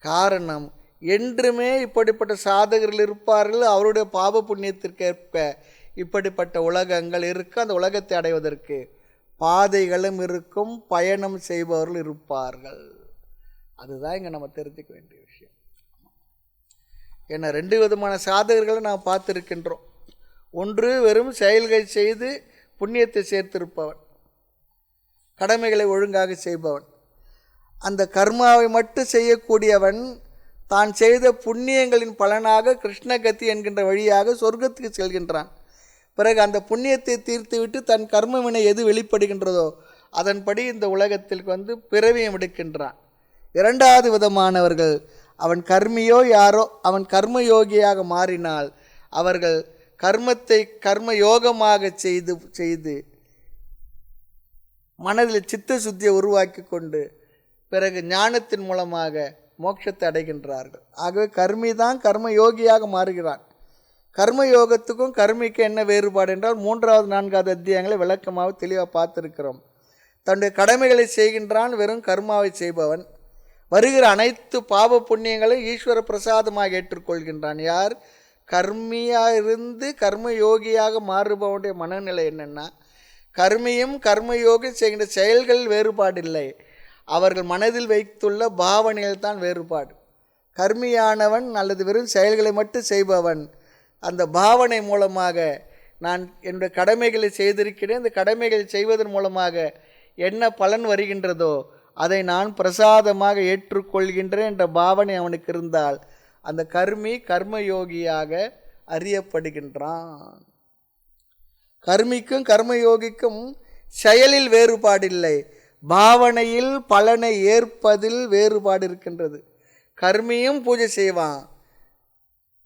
காரணம், என்றுமே இப்படிப்பட்ட சாதகர்கள் இருப்பார்கள். அவருடைய பாப புண்ணியத்திற்கேற்ப இப்படிப்பட்ட உலகங்கள் இருக்கு. அந்த உலகத்தை அடைவதற்கு பாதைகளும் இருக்கும், பயணம் செய்பவர்கள் இருப்பார்கள். அதுதான் இங்கே நம்ம தெரிஞ்சுக்க வேண்டிய விஷயம். ஏன்னா 2 விதமான சாதகர்களை நாம் பார்த்துருக்கின்றோம். ஒன்று வெறும் செயல்கள் செய்து புண்ணியத்தை சேர்த்திருப்பவன், கடமைகளை ஒழுங்காக செய்பவன். அந்த கர்மாவை மட்டும் செய்யக்கூடியவன் தான் செய்த புண்ணியங்களின் பலனாக கிருஷ்ணகதி என்கின்ற வழியாக சொர்க்கத்துக்கு செல்கின்றான். பிறகு அந்த புண்ணியத்தை தீர்த்துவிட்டு தன் கர்மவினை எது வெளிப்படுகின்றதோ அதன்படி இந்த உலகத்திற்கு வந்து பிறவியம் எடுக்கின்றான். 2வது விதமானவர்கள், அவன் கர்மியோ யாரோ, அவன் கர்மயோகியாக மாறினால் அவர்கள் கர்மத்தை கர்மயோகமாக செய்து மனதில் சித்த சுத்தியை உருவாக்கி கொண்டு பிறகு ஞானத்தின் மூலமாக மோட்சத்தை அடைகின்றார்கள். ஆகவே கர்மி தான் கர்மயோகியாக மாறுகிறான். கர்மயோகத்துக்கும் கர்மிக்கு என்ன வேறுபாடு என்றால் 3வது 4வது அத்தியாயங்களை விளக்கமாக தெளிவாக பார்த்துருக்கிறோம். தன்னுடைய கடமைகளை செய்கின்றான், வெறும் கர்மாவை செய்பவன். வருகிற அனைத்து பாவ புண்ணியங்களை ஈஸ்வர பிரசாதமாக ஏற்றுக்கொள்கின்றான். யார்? கர்மியாக இருந்து கர்மயோகியாக மாறுபவனுடைய மனநிலை என்னென்னா, கர்மியும் கர்மயோகி செய்கின்ற செயல்களில் வேறுபாடு இல்லை, அவர்கள் மனதில் வைத்துள்ள பாவனைகள் தான் வேறுபாடு. கர்மியானவன் அல்லது வெறும் செயல்களை மட்டும் செய்பவன் அந்த பாவனை மூலமாக நான் என்னுடைய கடமைகளை செய்திருக்கிறேன், இந்த கடமைகளை செய்வதன் மூலமாக என்ன பலன் வருகின்றதோ அதை நான் பிரசாதமாக ஏற்றுக்கொள்கின்றேன் என்ற பாவனை அவனுக்கு இருந்தால் அந்த கர்மி கர்மயோகியாக அறியப்படுகின்றான். கர்மிக்கும் கர்மயோகிக்கும் செயலில் வேறுபாடில்லை, பாவனையில் பலனை ஏற்பதில் வேறுபாடு இருக்கின்றது. கர்மியும் பூஜை செய்வான்,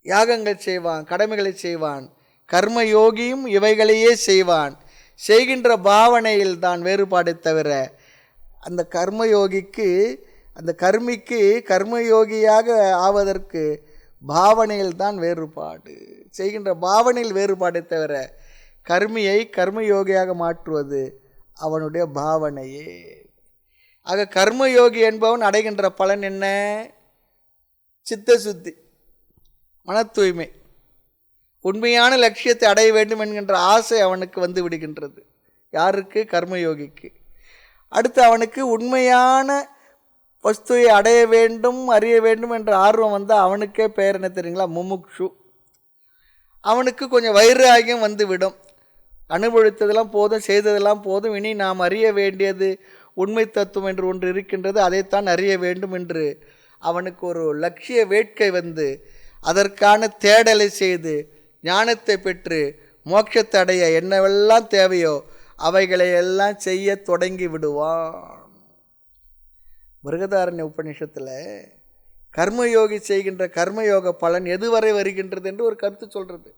யாகங்கள் செய்வான், கடமைகளை செய்வான். கர்மயோகியும் இவைகளையே செய்வான். செய்கின்ற பாவனையில் தான் வேறுபாடு தவிர அந்த கர்மயோகிக்கு, அந்த கர்மிக்கு கர்மயோகியாக ஆவதற்கு பாவனையில் தான் வேறுபாடு, செய்கின்ற பாவனையில் வேறுபாடு தவிர கர்மியை கர்மயோகியாக மாற்றுவது அவனுடைய பாவனையே. ஆக கர்மயோகி என்பவன் அடைகின்ற பலன் என்ன? சித்த சுத்தி, மன தூய்மை, உண்மையான லட்சியத்தை அடைய வேண்டும் என்கின்ற ஆசை அவனுக்கு வந்து விடுகின்றது. யாருக்கு? கர்மயோகிக்கு. அடுத்து அவனுக்கு உண்மையான வஸ்துவை அடைய வேண்டும், அறிய வேண்டும் என்ற ஆர்வம் வந்தால் அவனுக்கே பெயர் என்ன தெரியுங்களா? முமுக்ஷு. அவனுக்கு கொஞ்சம் வைராகியம் வந்து விடும். அனுபவித்ததெல்லாம் போதும், செய்ததெல்லாம் போதும், இனி நாம் அறிய வேண்டியது உண்மை தத்துவம் என்று ஒன்று இருக்கின்றது, அதைத்தான் அறிய வேண்டும் என்று அவனுக்கு ஒரு லட்சிய வேட்கை வந்து அதற்கான தேடலை செய்து ஞானத்தை பெற்று மோட்சத்தை அடைய என்னவெல்லாம் தேவையோ அவைகளை எல்லாம் செய்ய தொடங்கி விடுவான். பிருகதாரண்ய உபநிஷத்தில் கர்மயோகி செய்கின்ற கர்மயோக பலன் எதுவரை வருகின்றது என்று ஒரு கருத்து சொல்கிறது.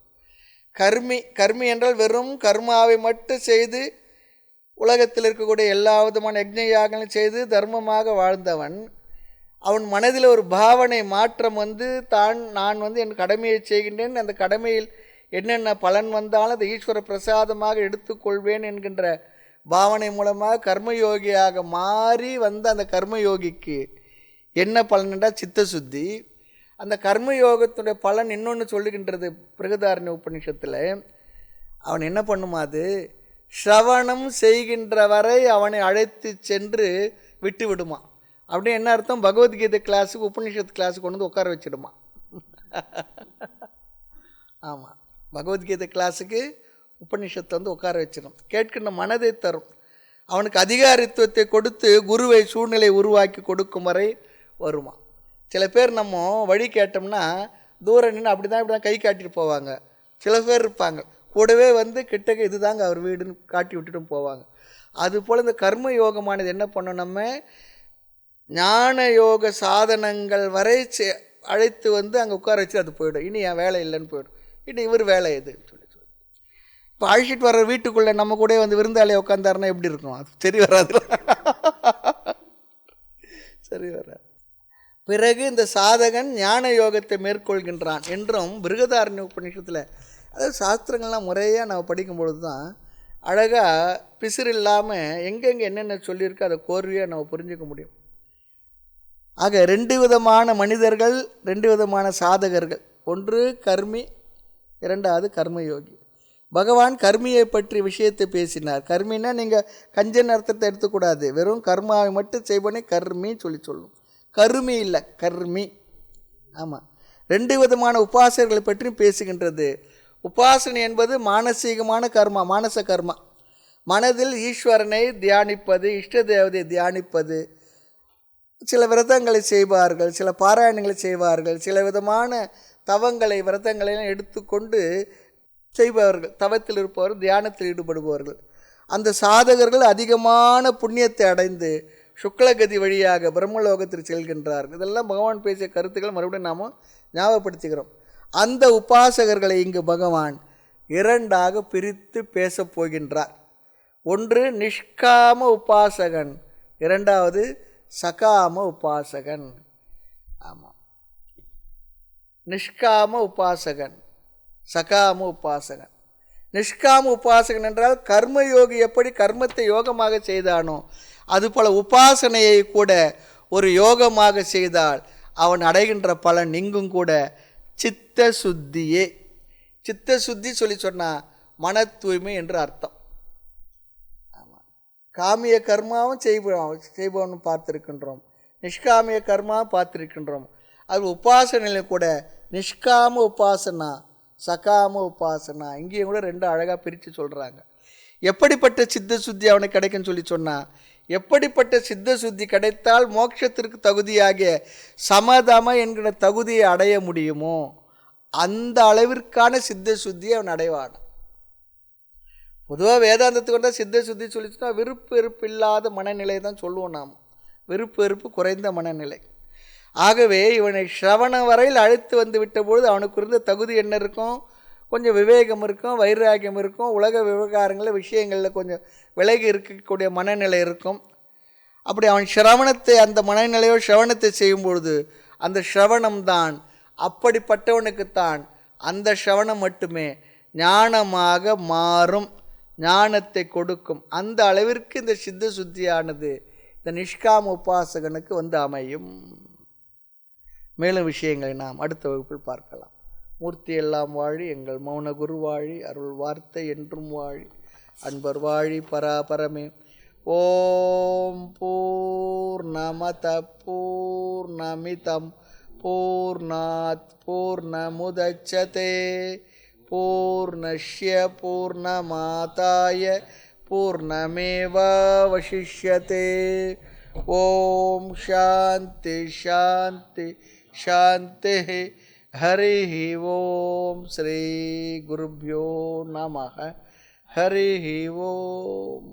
கர்மி என்றால் வெறும் கர்மாவை மட்டும் செய்து உலகத்தில் இருக்கக்கூடிய எல்லா விதமான யஜ்ஞ யாகங்களும் செய்து தர்மமாக வாழ்ந்தவன், அவன் மனதில் ஒரு பாவனை மாற்றம் வந்து நான் என் கடமையை செய்கின்றேன், அந்த கடமையில் என்னென்ன பலன் வந்தாலும் அதை ஈஸ்வர பிரசாதமாக எடுத்துக்கொள்வேன் என்கின்ற பாவனை மூலமாக கர்மயோகியாக மாறி வந்த அந்த கர்மயோகிக்கு என்ன பலன் என்றால் சித்த சுத்தி. அந்த கர்மயோகத்துடைய பலன் இன்னொன்று சொல்லுகின்றது பிருகதாரண்ய உபநிஷத்தில். அவன் என்ன பண்ணுமா? அது ஸ்ரவணம் செய்கின்ற வரை அவனை அழைத்து சென்று விட்டு விடுமா. அப்படியே என்ன அர்த்தம்? பகவத்கீதை கிளாஸுக்கு உபநிஷத்து கிளாஸுக்கு கொண்டு வந்து உட்கார வச்சிடுமா. ஆமாம், பகவத்கீதை கிளாஸுக்கு உபநிஷத்தை வந்து உட்கார வச்சிடும். கேட்கின்ற மனதை தரும். அவனுக்கு அதிகாரித்துவத்தை கொடுத்து குருவை சூழ்நிலை உருவாக்கி கொடுக்கும் வரை வருமா. சில பேர் நம்ம வழி கேட்டோம்னா தூரம் நின்று அப்படி தான் கை காட்டிட்டு போவாங்க. சில பேர் இருப்பாங்க கூடவே வந்து கிட்டக்க இதுதாங்க அவர் வீடுன்னு காட்டி விட்டுட்டும் போவாங்க. அதுபோல் இந்த கர்ம யோகமானது என்ன பண்ணோம்? நம்ம ஞான யோக சாதனங்கள் வரை அழைத்து வந்து அங்கே உட்கார வச்சு அது போயிடும். இனி என் வேலை இல்லைன்னு போயிடும். இனி இவர் வேலை எதுன்னு சொல்லி இப்போ அழைச்சிட்டு வர்ற வீட்டுக்குள்ளே நம்ம கூட வந்து விருந்தாளியை உட்காந்தாருன்னா எப்படி இருக்கும்? அது சரி வராது, சரி வராது. பிறகு இந்த சாதகன் ஞான யோகத்தை மேற்கொள்கின்றான் என்றும் பிருகதாரண்ய உபநிஷத்தில், அதாவது சாஸ்திரங்கள்லாம் முறையாக நம்ம படிக்கும்பொழுது தான் அழகாக பிசிறு இல்லாமல் எங்கெங்கே என்னென்ன சொல்லியிருக்கோ அதை கோர்வையாக நம்ம புரிஞ்சிக்க முடியும். ஆக 2 விதமான மனிதர்கள், 2 விதமான சாதகர்கள். ஒன்று கர்மி, 2வது கர்மயோகி. பகவான் கர்மியை பற்றி விஷயத்தை பேசினார். கர்மின்னா நீங்கள் கஞ்சன் அர்த்தத்தை எடுத்துக்கூடாது. வெறும் கர்மாவை மட்டும் செய்வனே கர்மின்னு சொல்லணும். கருமி இல்லை, கர்மி. ஆமாம், 2 விதமான உபாசகர்களை பற்றி பேசுகின்றது. உபாசனை என்பது மானசீகமான கர்மா, மானச கர்மா. மனதில் ஈஸ்வரனை தியானிப்பது, இஷ்ட தேவதையை தியானிப்பது. சில விரதங்களை செய்வார்கள், சில பாராயணங்களை செய்வார்கள், சில விதமான தவங்களை விரதங்களையும் எடுத்துக்கொண்டு செய்பவர்கள், தவத்தில் இருப்பவர்கள், தியானத்தில் ஈடுபடுபவர்கள். அந்த சாதகர்கள் அதிகமான புண்ணியத்தை அடைந்து சுக்லகதி வழியாக பிரம்மலோகத்திற்கு செல்கின்றார்கள். இதெல்லாம் பகவான் பேசிய கருத்துக்கள் மறுபடியும் நாம் ஞாபகப்படுத்துகிறோம். அந்த உபாசகர்களை இங்கு பகவான் 2ஆக பிரித்து பேசப் போகின்றார். ஒன்று நிஷ்காம உபாசகன், 2வது சகாம உபாசகன். ஆமாம், நிஷ்காம உபாசகன், சகாம உபாசகன். நிஷ்காம உபாசகன் என்றால் கர்மயோகி எப்படி கர்மத்தை யோகமாக செய்தானோ அதுபோல் உபாசனையை கூட ஒரு யோகமாக செய்தால் அவன் அடைகின்ற பலன் இங்கும் கூட சித்த சுத்தியே. சித்த சுத்தி சொல்லி சொன்னால் மன தூய்மை என்று அர்த்தம். ஆமாம், காமிய கர்மாவும் செய்பவன் பார்த்துருக்கின்றோம், நிஷ்காமிய கர்மா பார்த்துருக்கின்றோம். அது உபாசனையில் கூட நிஷ்காம உபாசனா, சகாம உபாசனா, இங்கேயும் கூட 2 அழகாக பிரித்து சொல்கிறாங்க. எப்படிப்பட்ட சித்த சுத்தி அவனுக்கு கிடைக்குன்னு சொல்லி சொன்னால், எப்படிப்பட்ட சித்த சுத்தி கிடைத்தால் மோட்சத்திற்கு தகுதியாகிய சமதம என்கிற தகுதியை அடைய முடியுமோ அந்த அளவிற்கான சித்த சுத்தியை அவன் அடைவான். பொதுவாக வேதாந்தத்துக்கு வந்தால் சித்த சுத்தி சொல்லிச்சுன்னா விருப்பு வெறுப்பு இல்லாத மனநிலை தான் சொல்லுவோம் நாம். விருப்பு வெறுப்பு குறைந்த மனநிலை. ஆகவே இவனை ஸ்ரவணம் வரையில் அழைத்து வந்து விட்ட பொழுது அவனுக்கு இருந்த தகுதி என்ன இருக்கும்? கொஞ்சம் விவேகம் இருக்கும், வைராகியம் இருக்கும், உலக விவகாரங்களில் விஷயங்களில் கொஞ்சம் விலகி இருக்கக்கூடிய மனநிலை இருக்கும். அப்படி அவன் ஸ்ரவணத்தை, அந்த மனநிலையோ ஸ்ரவணத்தை செய்யும் பொழுது அந்த ஸ்ரவணம்தான், அப்படிப்பட்டவனுக்குத்தான் அந்த ஸ்ரவணம் மட்டுமே ஞானமாக மாறும், ஞானத்தை கொடுக்கும். அந்த அளவிற்கு இந்த சித்த சுத்தியானது இந்த நிஷ்காம உபாசகனுக்கு வந்து அமையும். மேலும் விஷயங்களை நாம் அடுத்த வகுப்பில் பார்க்கலாம். மூர்த்தி எல்லாம் வாழி, எங்கள் மௌன குரு வாழி, அருள் வார்த்தை என்றும் வாழி, அன்பர் வாழி பராபரமே. ஓம் பூர்ணமத பூர்ணமிதம் பூர்ணாத் பூர்ணமுதச்யதே பூர்ணஸ்ய பூர்ணமாதாய பூர்ணமேவாவசிஷ்யதே. ஓம் சாந்தி சாந்தி சாந்தி. ஹரி ஓம். ஸ்ரீ குருப்யோ நமः. ஹரி ஓம்.